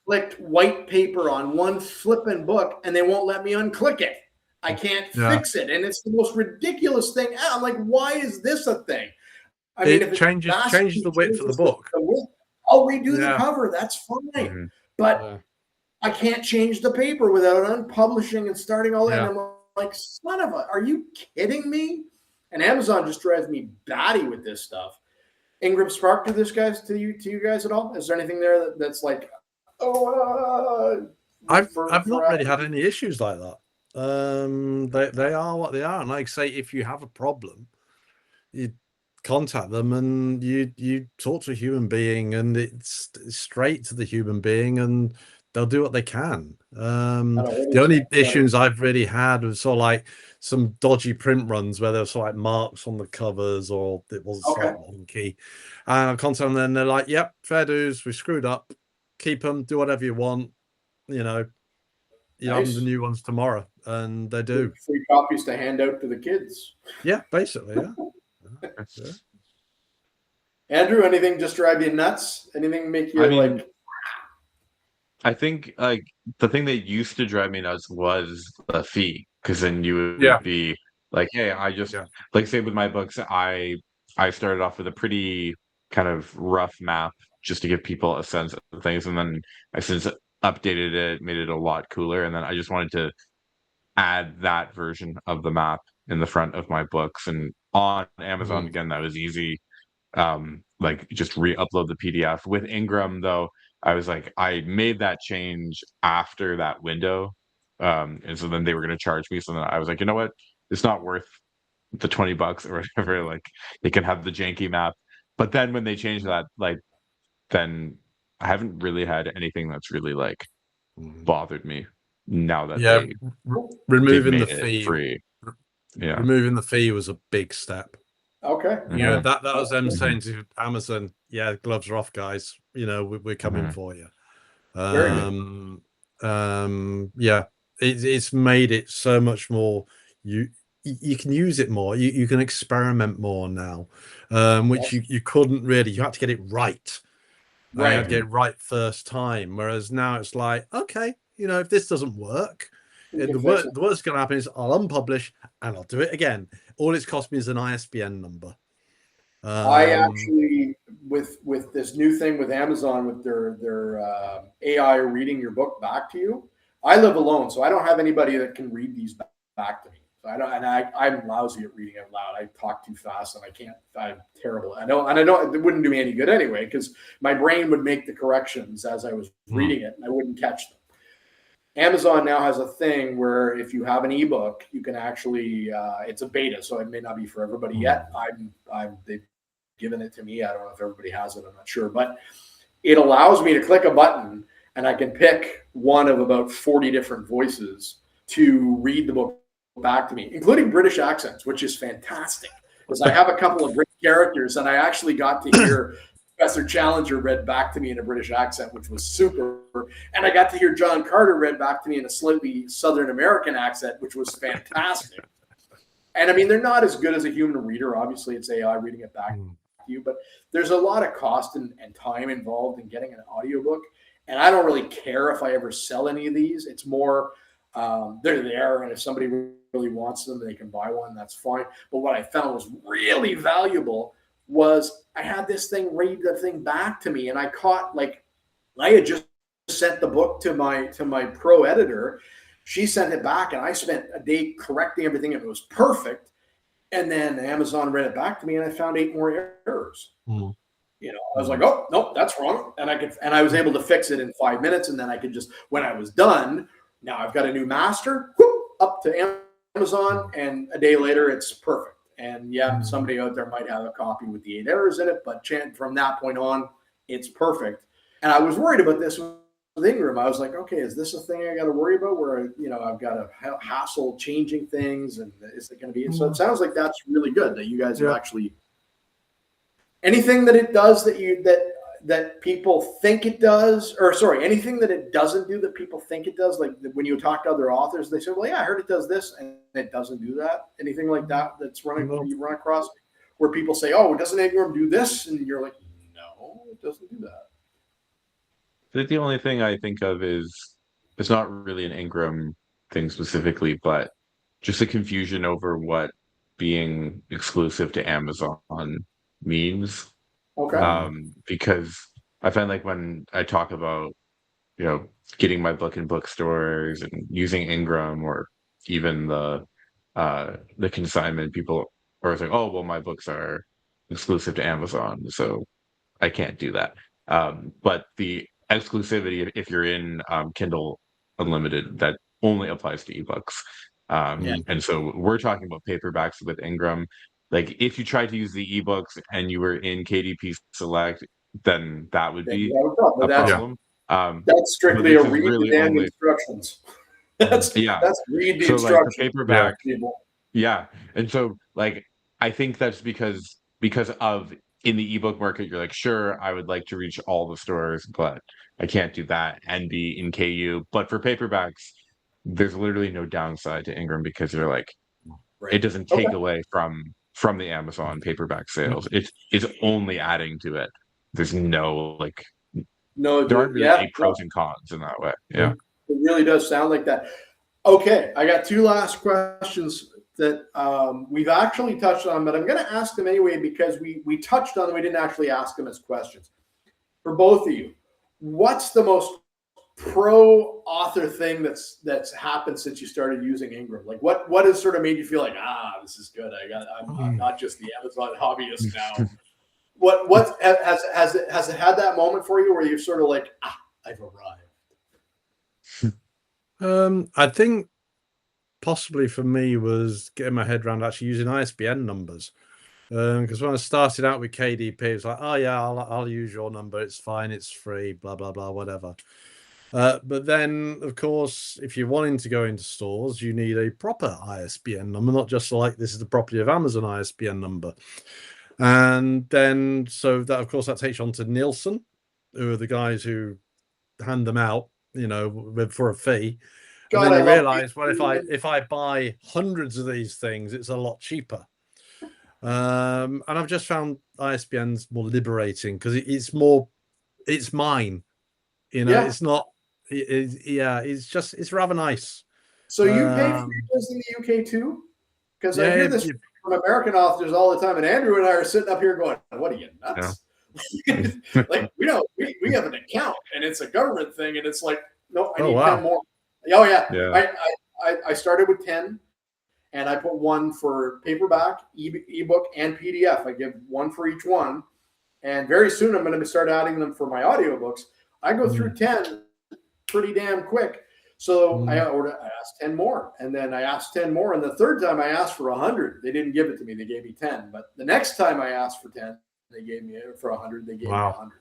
clicked white paper on one flipping book, and they won't let me unclick it. I can't fix it, and it's the most ridiculous thing. I'm like, why is this a thing? I mean, if it changes the width of the book. I'll redo the cover. That's fine. But I can't change the paper without unpublishing and starting all that. And I'm like, son of a, are you kidding me? And Amazon just drives me batty with this stuff. Ingram Spark, to you guys at all? Is there anything there that's like, I've not really had any issues like that. They are what they are, and like I say, if you have a problem, you contact them and you talk to a human being, and it's straight to the human being, and they'll do what they can. know, what The is only it? issues I've really had was sort of like some dodgy print runs where there was sort of like marks on the covers or it was Okay. slightly wonky. And I contact them, and then they're like, "Yep, fair dues. We screwed up. Keep them. Do whatever you want. You know, you have the Nice. new ones tomorrow," and they do. Free copies to hand out to the kids. Yeah, basically, yeah. Yeah. Andrew, anything just drive you nuts? Anything make you I mean, like? I think like the thing that used to drive me nuts was the fee, because then you would Yeah. be like, "Hey, I just Yeah. like say with my books, I started off with a pretty kind of rough map just to give people a sense of things, and then I since updated it, made it a lot cooler, and then I just wanted to add that version of the map in the front of my books, and on Amazon again, that was easy. Like just re-upload the PDF. With Ingram though, I was like, I made that change after that window. And so then they were gonna charge me. So then I was like, you know what? It's not worth the $20 or whatever. Like they can have the janky map. But then when they changed that, like then I haven't really had anything that's really like bothered me now that Yeah, they've removing the made it fee. free. Yeah. Removing the fee was a big step. Okay. You Yeah. know, that was them Mhm. saying to Amazon, "Yeah, gloves are off, guys. You know, we're coming Mhm. for you." Very good. Yeah, it's made it so much more. You can use it more. You can experiment more now, which Yes. you couldn't really. You had to get it right. I had to Right. get it right first time. Whereas now it's like, okay, you know, if this doesn't work, You can the fix it. worst going to happen is I'll unpublish and I'll do it again. All it's cost me is an ISBN number. I actually, with this new thing with Amazon with their AI reading your book back to you. I live alone, so I don't have anybody that can read these back to me. So I don't, and I'm lousy at reading out loud. I talk too fast, and I can't. I'm terrible. I don't. It wouldn't do me any good anyway because my brain would make the corrections as I was reading it, and I wouldn't catch them. Amazon now has a thing where if you have an ebook, you can actually. It's a beta, so it may not be for everybody yet. They've given it to me. I don't know if everybody has it. I'm not sure, but it allows me to click a button and I can pick one of about 40 different voices to read the book back to me, including British accents, which is fantastic because I have a couple of British characters and I actually got to hear Professor Challenger read back to me in a British accent, which was super. And I got to hear John Carter read back to me in a slightly Southern American accent, which was fantastic. And I mean, they're not as good as a human reader. Obviously, it's AI reading it back to you, but there's a lot of cost and time involved in getting an audiobook. And I don't really care if I ever sell any of these. It's more they're there, and if somebody really wants them, they can buy one. That's fine. But what I found was really valuable was I had this thing read the thing back to me, and I caught like I had just sent the book to my pro editor. She sent it back, and I spent a day correcting everything. It was perfect. And then Amazon read it back to me, and I found 8 more errors. You know, I was like, "Oh, nope, that's wrong," and I was able to fix it in 5 minutes. And then I could just, when I was done, now I've got a new master, whoop, up to Amazon, and a day later, it's perfect. And yeah, somebody out there might have a copy with the 8 errors in it, but from that point on, it's perfect. And I was worried about this with Ingram. I was like, okay, is this a thing I got to worry about where, you know, I've got to hassle changing things, and is it going to be? So it sounds like that's really good that you guys have actually anything that it does that people think it does, or sorry, anything that it doesn't do that people think it does. Like when you talk to other authors, they say, well, yeah, I heard it does this, and it doesn't do that. Anything like that that's you run across where people say, oh, doesn't Ingram do this? And you're like, no, it doesn't do that. I think the only thing I think of is it's not really an Ingram thing specifically, but just a confusion over what being exclusive to Amazon means. Okay. Because I find like when I talk about, you know, getting my book in bookstores and using Ingram or even the consignment, people are like, oh, well, my books are exclusive to Amazon, so I can't do that. But the exclusivity, if you're in Kindle Unlimited, that only applies to ebooks. And so we're talking about paperbacks with Ingram. Like if you tried to use the ebooks and you were in KDP Select, then that would be You have a problem. a But that's problem. That's strictly this a is read really the damn only instructions. That's yeah. read the So like the instructions. paperback, People. yeah. And so like I think that's because of in the ebook market, you're like, sure, I would like to reach all the stores, but I can't do that and be in KU. But for paperbacks, there's literally no downside to Ingram because they're like, it Right. doesn't Okay. take away from the Amazon paperback sales. It's only adding to it. There's no like No, there aren't really yeah, any pros and cons in that way. Yeah. it really does sound like that. Okay, I got two last questions that we've actually touched on, but I'm going to ask them anyway because we touched on them. We didn't actually ask them as questions. For both of you, what's the most pro author thing that's happened since you started using Ingram? Like what has sort of made you feel like, this is good. I'm not just the Amazon hobbyist now. What has it had that moment for you where you're sort of like, I've arrived? I think possibly for me was getting my head around actually using ISBN numbers. Because when I started out with KDP, it's like, oh yeah, I'll use your number. It's fine. It's free. Blah blah blah. Whatever. But then, of course, if you're wanting to go into stores, you need a proper ISBN number, not just like this is the property of Amazon ISBN number. And then, so that of course that takes you on to Nielsen, who are the guys who hand them out, for a fee. And then you realize, well, if I buy hundreds of these things, it's a lot cheaper. And I've just found ISBNs more liberating because it's mine. It's not. It's rather nice. So you pay for yours in the UK too? Because I hear this from American authors all the time, and Andrew and I are sitting up here going, "What are you nuts?" Yeah. Like we have an account, and it's a government thing, and it's like, no, I need 10 more. Oh yeah. I started with 10, and I put one for paperback, ebook, and PDF. I give one for each one, and very soon I'm going to start adding them for my audiobooks. I go through 10 pretty damn quick. So I asked 10 more, and then I asked 10 more, and the third time I asked for 100. They didn't give it to me. They gave me 10. But the next time I asked for 10, they gave me for 100. They gave me 100.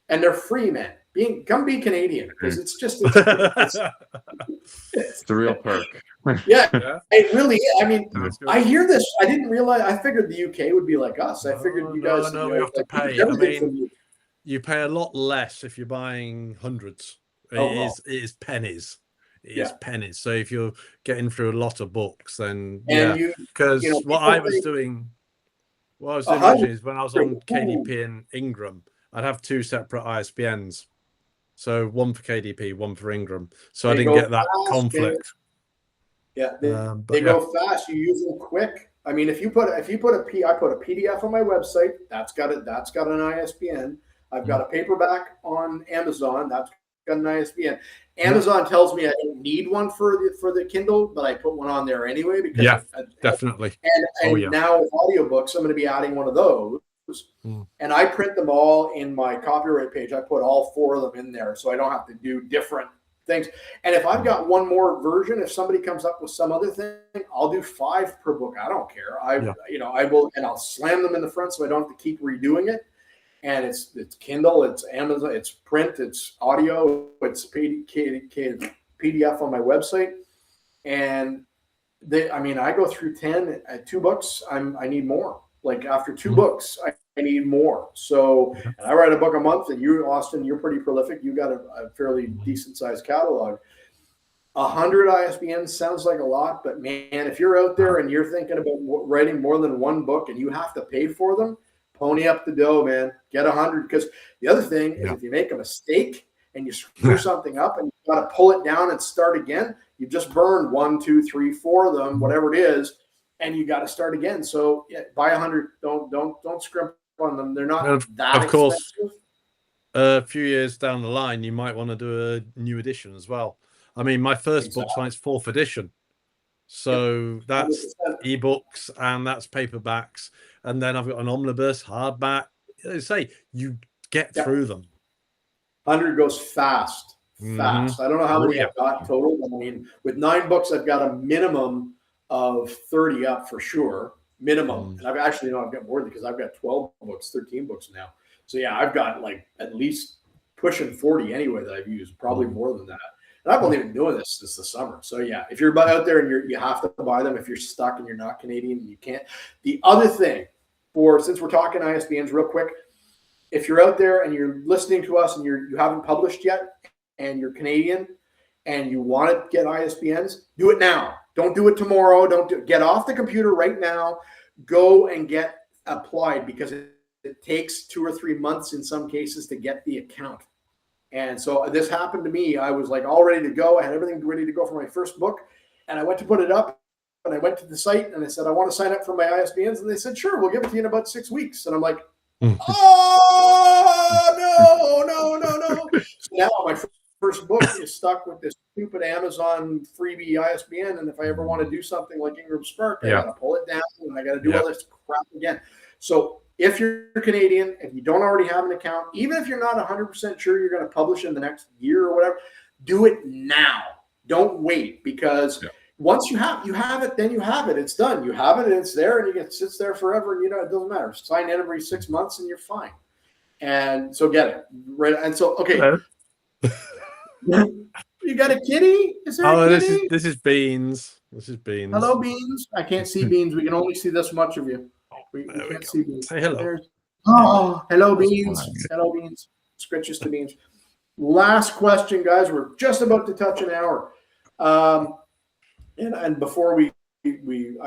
And they're free, man. Come be Canadian, because it's the real perk. Yeah, it really is. I mean, I hear this. I didn't realize. I figured the UK would be like us. I figured you guys. No, we have to pay. I mean, you pay a lot less if you're buying hundreds. It is pennies. It is pennies. So if you're getting through a lot of books, then because what I was doing originally is when I was on KDP and Ingram, I'd have two separate ISBNs. So one for KDP, one for Ingram. So I didn't get that conflict. Yeah, they go fast. You use them quick. I mean, I put a PDF on my website. That's got an ISBN. I've got a paperback on Amazon. That's got an ISBN. Amazon tells me I don't need one for the Kindle, but I put one on there anyway because definitely. And now with audiobooks, I'm going to be adding one of those. And I print them all in my copyright page. I put all 4 of them in there, so I don't have to do different things. And if I've got one more version, if somebody comes up with some other thing, I'll do 5 per book. I don't care. I will, and I'll slam them in the front so I don't have to keep redoing it. And it's Kindle, it's Amazon, it's print, it's audio, it's PDF on my website. And I go through 10 at 2 books. I need more. Like after 2 books, I need more. So, and I write a book a month, and you, Austin, you're pretty prolific. You got a fairly decent sized catalog. 100 ISBNs sounds like a lot, but man, if you're out there and you're thinking about writing more than 1 book and you have to pay for them, pony up the dough, man. Get 100. Because the other thing is if you make a mistake and you screw something up and you got to pull it down and start again, you just burned 1, 2, 3, 4 of them, whatever it is, and you got to start again. So buy 100. Don't scrimp on them. They're not that expensive. Course, a few years down the line, you might want to do a new edition as well. I mean, my first book's like 4th edition. So that's 100%. Ebooks and that's paperbacks. And then I've got an omnibus, hardback. They say you get through them. 100 goes fast. I don't know how many I've got total. I mean, with 9 books, I've got a minimum of 30 up for sure. Minimum. And I've got more because I've got 12 books, 13 books now. So yeah, I've got like at least pushing 40 anyway that I've used, probably more than that. And I've only been doing this since the summer. So yeah, if you're out there and you have to buy them, if you're stuck and you're not Canadian and you can't. The other thing, since we're talking ISBNs real quick, if you're out there and you're listening to us and you haven't published yet and you're Canadian and you want to get ISBNs, do it now. Don't do it tomorrow. Get off the computer right now. Go and get applied, because it takes 2 or 3 months in some cases to get the account. And so this happened to me. I was like all ready to go. I had everything ready to go for my first book. And I went to put it up, and I went to the site and I said, I want to sign up for my ISBNs. And they said, sure, we'll give it to you in about 6 weeks. And I'm like, oh, no. So now my first book is stuck with this stupid Amazon freebie ISBN. And if I ever want to do something like Ingram Spark, I got to pull it down and I got to do all this crap again. So if you're Canadian, if you don't already have an account, even if you're not 100% sure you're going to publish in the next year or whatever, do it now. Don't wait, because once you have it, then you have it. It's done. You have it and it's there, and it sits there forever, and it doesn't matter. Sign in every 6 months and you're fine. And so get it. Right. And so, okay. You got a kitty? Is there a kitty? This is Beans. This is Beans. Hello, Beans. I can't see Beans. We can only see this much of you. We can't see Beans. Say hello. Hello, Beans. Hello, Beans. Scritches to Beans. Last question, guys. We're just about to touch an hour. And before I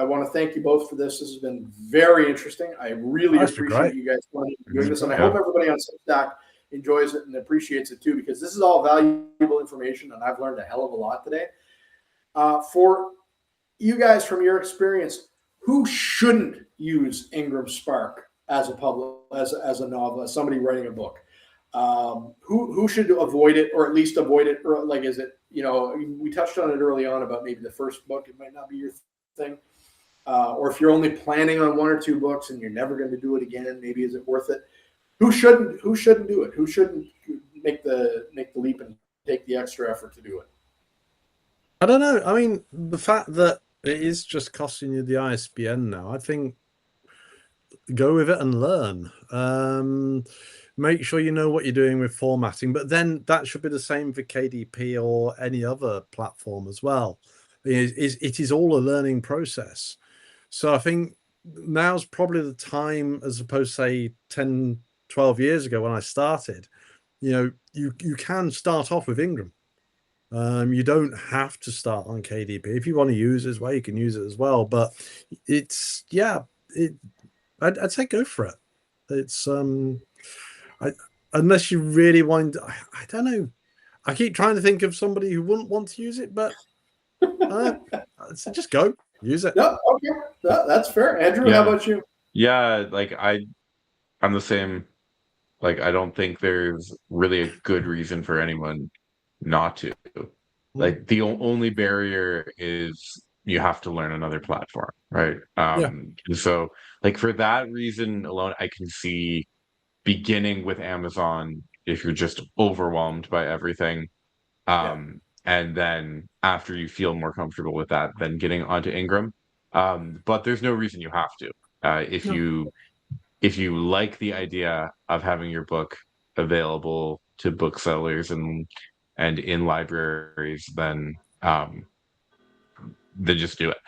want to thank you both for this. This has been very interesting. I really appreciate you guys doing this, and I hope everybody on Substack enjoys it and appreciates it too, because this is all valuable information, and I've learned a hell of a lot today. For you guys, from your experience, who shouldn't use Ingram Spark as a novel, as somebody writing a book? Who should avoid it, or at least avoid it? Or like, is it, we touched on it early on about maybe the first book, it might not be your thing. Or if you're only planning on 1 or 2 books and you're never going to do it again, maybe is it worth it? Who shouldn't do it? Who shouldn't make the leap and take the extra effort to do it? I don't know. I mean, the fact that it is just costing you the ISBN now, I think go with it and learn. Make sure you know what you're doing with formatting, but then that should be the same for KDP or any other platform as well. It is all a learning process. So I think now's probably the time, as opposed to say 10, 12 years ago when I started, you can start off with Ingram. You don't have to start on KDP. If you want to use it as well, you can use it as well. But I'd say go for it. It's unless you really want. I don't know. I keep trying to think of somebody who wouldn't want to use it, but so just go use it. No, okay, that's fair. Andrew, how about you? Yeah, like I'm the same. Like, I don't think there's really a good reason for anyone not to. Like, the only barrier is you have to learn another platform, right? And so, like, for that reason alone, I can see beginning with Amazon if you're just overwhelmed by everything. And then after you feel more comfortable with that, then getting onto Ingram. But there's no reason you have to. If you like the idea of having your book available to booksellers and in libraries, then just do it.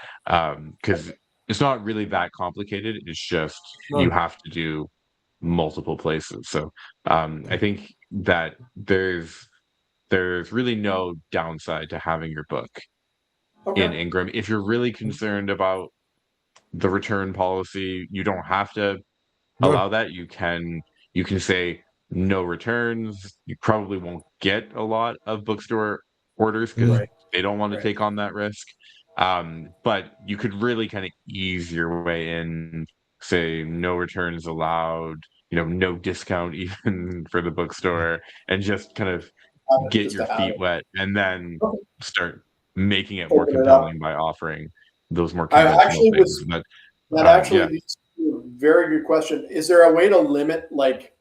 Because it's not really that complicated. It's just you have to do multiple places. So I think that there's really no downside to having your book in Ingram. If you're really concerned about the return policy, you don't have to allow that. You can say no returns. You probably won't get a lot of bookstore orders because they don't want to take on that risk. But you could really kind of ease your way in, say no returns allowed, no discount even for the bookstore, and just kind of get your feet wet, and then start making it more compelling by offering those more conventional things. That actually leads to a very good question. Is there a way to limit, like,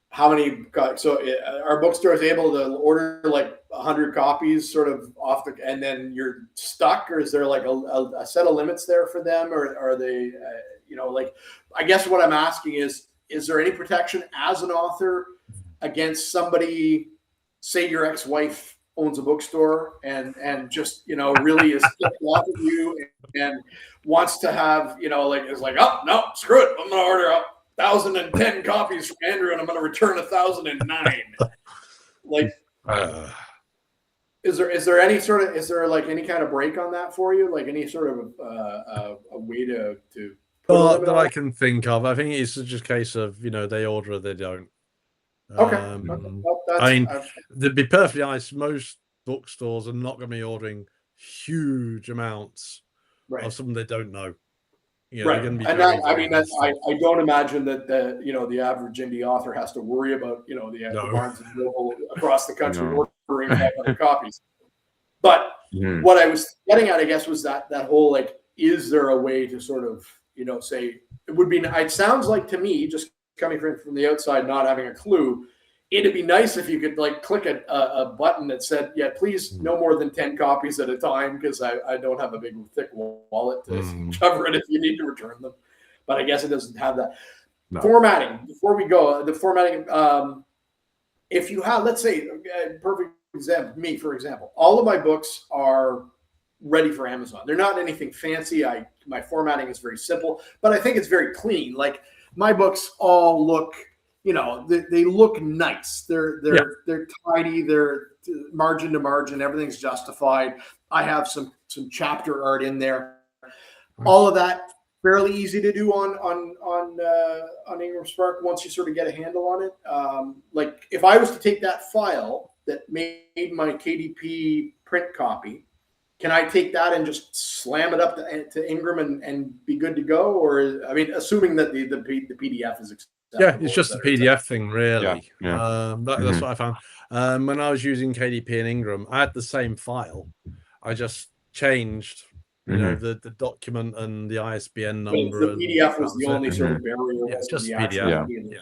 how many? So are bookstores able to order like 100 copies sort of off and then you're stuck, or is there like a set of limits there for them, or are they, like, I guess what I'm asking is there any protection as an author against somebody, say your ex-wife owns a bookstore and just really is ticked off at you and wants to have like is like, oh no, screw it, I'm gonna order 1,010 copies from Andrew and I'm gonna return 1,009. Like, is there any any kind of break on that for you? Like any sort of a way to that I can think of. I think it's just a case of they order or they don't. Okay. I mean, to be perfectly honest, most bookstores are not going to be ordering huge amounts of something they don't know. Right. They're going to be I don't imagine that the average indie author has to worry about the Barnes and Noble across the country ordering 500 copies. But what I was getting at, I guess, was that whole like, is there a way to sort of say it would be? It sounds like to me, just coming from the outside, not having a clue, it'd be nice if you could like click a button that said, yeah, please no more than 10 copies at a time, because I don't have a big thick wallet to cover it if you need to return them. But I guess it doesn't have that. No. Formatting, before we go, the formatting, if you have, let's say, perfect example, me, for example, all of my books are ready for Amazon. They're not anything fancy. My formatting is very simple, but I think it's very clean. Like, my books all look, they look nice. They're tidy. They're margin to margin. Everything's justified. I have some chapter art in there. All of that fairly easy to do on Ingram Spark once you sort of get a handle on it. Like if I was to take that file that made my KDP print copy, can I take that and just slam it up to Ingram and be good to go? Or, I mean, assuming that the PDF is acceptable. Yeah, it's just a PDF thing, really. Yeah. That's what I found. When I was using KDP and Ingram, I had the same file. I just changed, the document and the ISBN number. The PDF was the only sort of barrier. Yeah, just PDF. Yeah.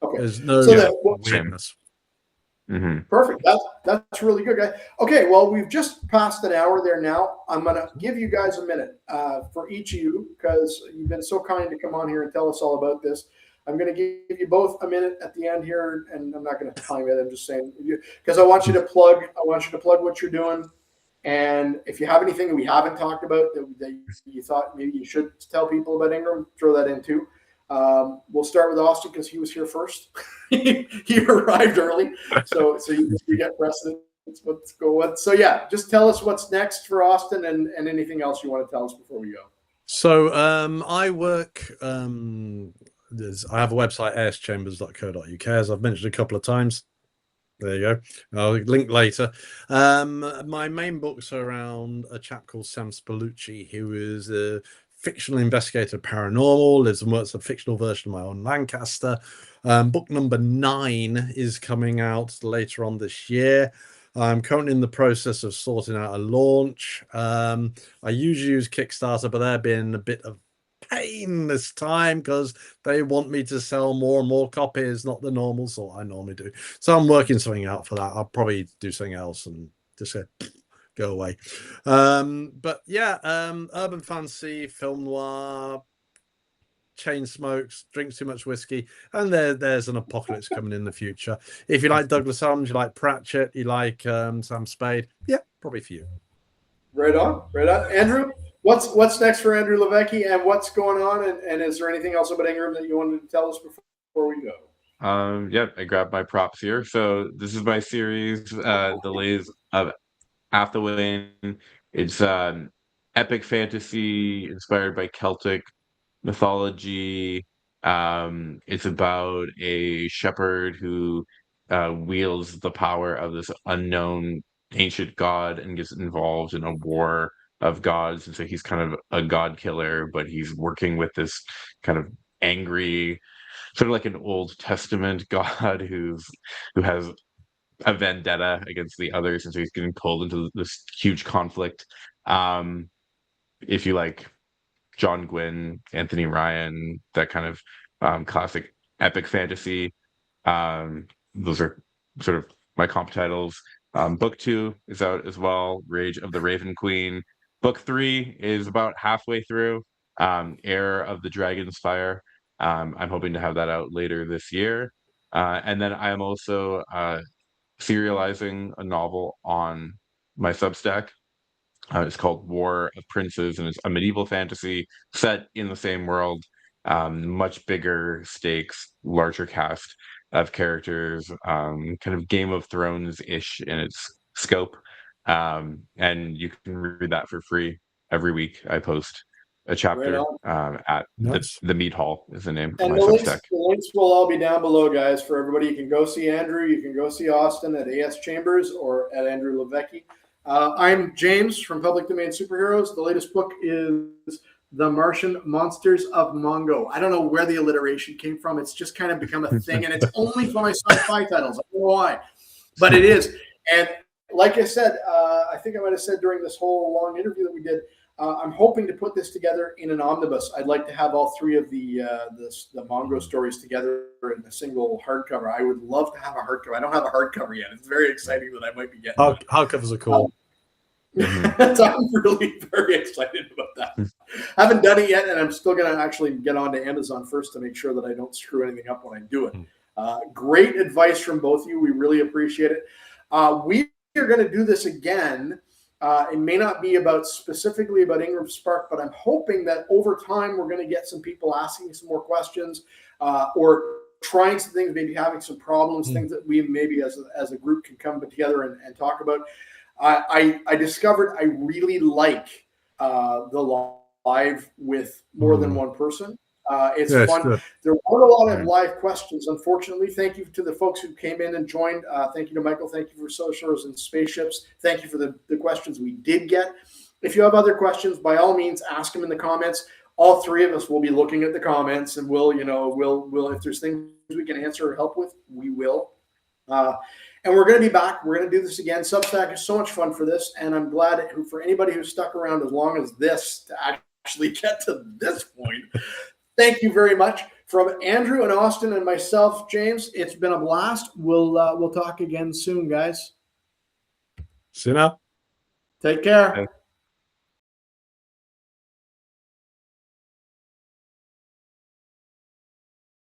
Okay. There's no weirdness. Perfect. That's really good, guys. Okay, well, we've just passed an hour there now. I'm going to give you guys a minute for each of you, because you've been so kind to come on here and tell us all about this. I'm going to give you both a minute at the end here, and I'm not going to time it. I'm just saying, because I want you to plug what you're doing. And if you have anything that we haven't talked about that you thought maybe you should tell people about Ingram, throw that in too. We'll start with Austin because he was here first. He arrived early, so you get precedent. Let's go with. So yeah, just tell us what's next for Austin and anything else you want to tell us before we go. So I work. I have a website, airschambers.co.uk, as I've mentioned a couple of times. There you go. I'll link later. My main books are around a chap called Sam Spallucci, who is a fictional investigator of paranormal, lives and works a fictional version of my own Lancaster. Book number 9 is coming out later on this year. I'm currently in the process of sorting out a launch. I usually use Kickstarter, but they're being a bit of pain this time because they want me to sell more and more copies, not the normal sort I normally do. So I'm working something out for that. I'll probably do something else and just go away. But yeah, urban fantasy, film noir, chain smokes, drinks too much whiskey, and there's an apocalypse coming in the future. If you like Douglas Adams, you like Pratchett, you like Sam Spade, yeah, probably for you. Right on. Andrew, what's next for Andrew Levesque, and what's going on, and is there anything else about Ingram that you wanted to tell us before we go? Yeah, I grabbed my props here. So this is my series, The Lays of Athawin. It's epic fantasy inspired by Celtic mythology. It's about a shepherd who wields the power of this unknown ancient god and gets involved in a war of gods, and so he's kind of a god killer, but he's working with this kind of angry, sort of like an Old Testament god who has a vendetta against the others, and so he's getting pulled into this huge conflict. If you like John Gwynne, Anthony Ryan, that kind of classic epic fantasy, those are sort of my comp titles. Book 2 is out as well, Rage of the Raven Queen. Book 3 is about halfway through, Heir of the Dragon's Fire. I'm hoping to have that out later this year. And then I am also serializing a novel on my Substack. It's called War of Princes, and it's a medieval fantasy set in the same world, much bigger stakes, larger cast of characters, kind of Game of Thrones-ish in its scope. And you can read that for free every week. I post a Right chapter on. at Nice. the Mead Hall is the name of And my the Substack. links will all be down below, guys, for everybody. You can go see Andrew. You can go see Austin at AS Chambers or at Andrew Levecki. I'm James from Public Domain Superheroes. The latest book is The Martian Monsters of Mongo. I don't know where the alliteration came from. It's just kind of become a thing, and it's only for my sci-fi titles. I don't know why, but it is. And like I said, I think I might have said during this whole long interview that we did, I'm hoping to put this together in an omnibus. I'd like to have all three of the Mongo stories together in a single hardcover. I would love to have a hardcover. I don't have a hardcover yet. It's very exciting that I might be getting Hardcovers are cool. so I'm really very excited about that. I haven't done it yet, and I'm still going to actually get onto Amazon first to make sure that I don't screw anything up when I do it. Great advice from both of you. We really appreciate it. We are going to do this again. It may not be specifically about Ingram Spark, but I'm hoping that over time we're going to get some people asking some more questions or trying some things, maybe having some problems, things that we maybe as a group can come together and talk about. I discovered I really like the live with more than one person. It's fun. Good. There weren't a lot of live questions, unfortunately. Thank you to the folks who came in and joined. Thank you to Michael. Thank you for Socials and Spaceships. Thank you for the questions we did get. If you have other questions, by all means, ask them in the comments. All three of us will be looking at the comments, and we'll if there's things we can answer or help with, we will. And we're going to be back. We're going to do this again. Substack is so much fun for this, and I'm glad for anybody who's stuck around as long as this to actually get to this point. Thank you very much. From Andrew and Austin and myself, James, it's been a blast. We'll talk again soon, guys. See you now. Take care.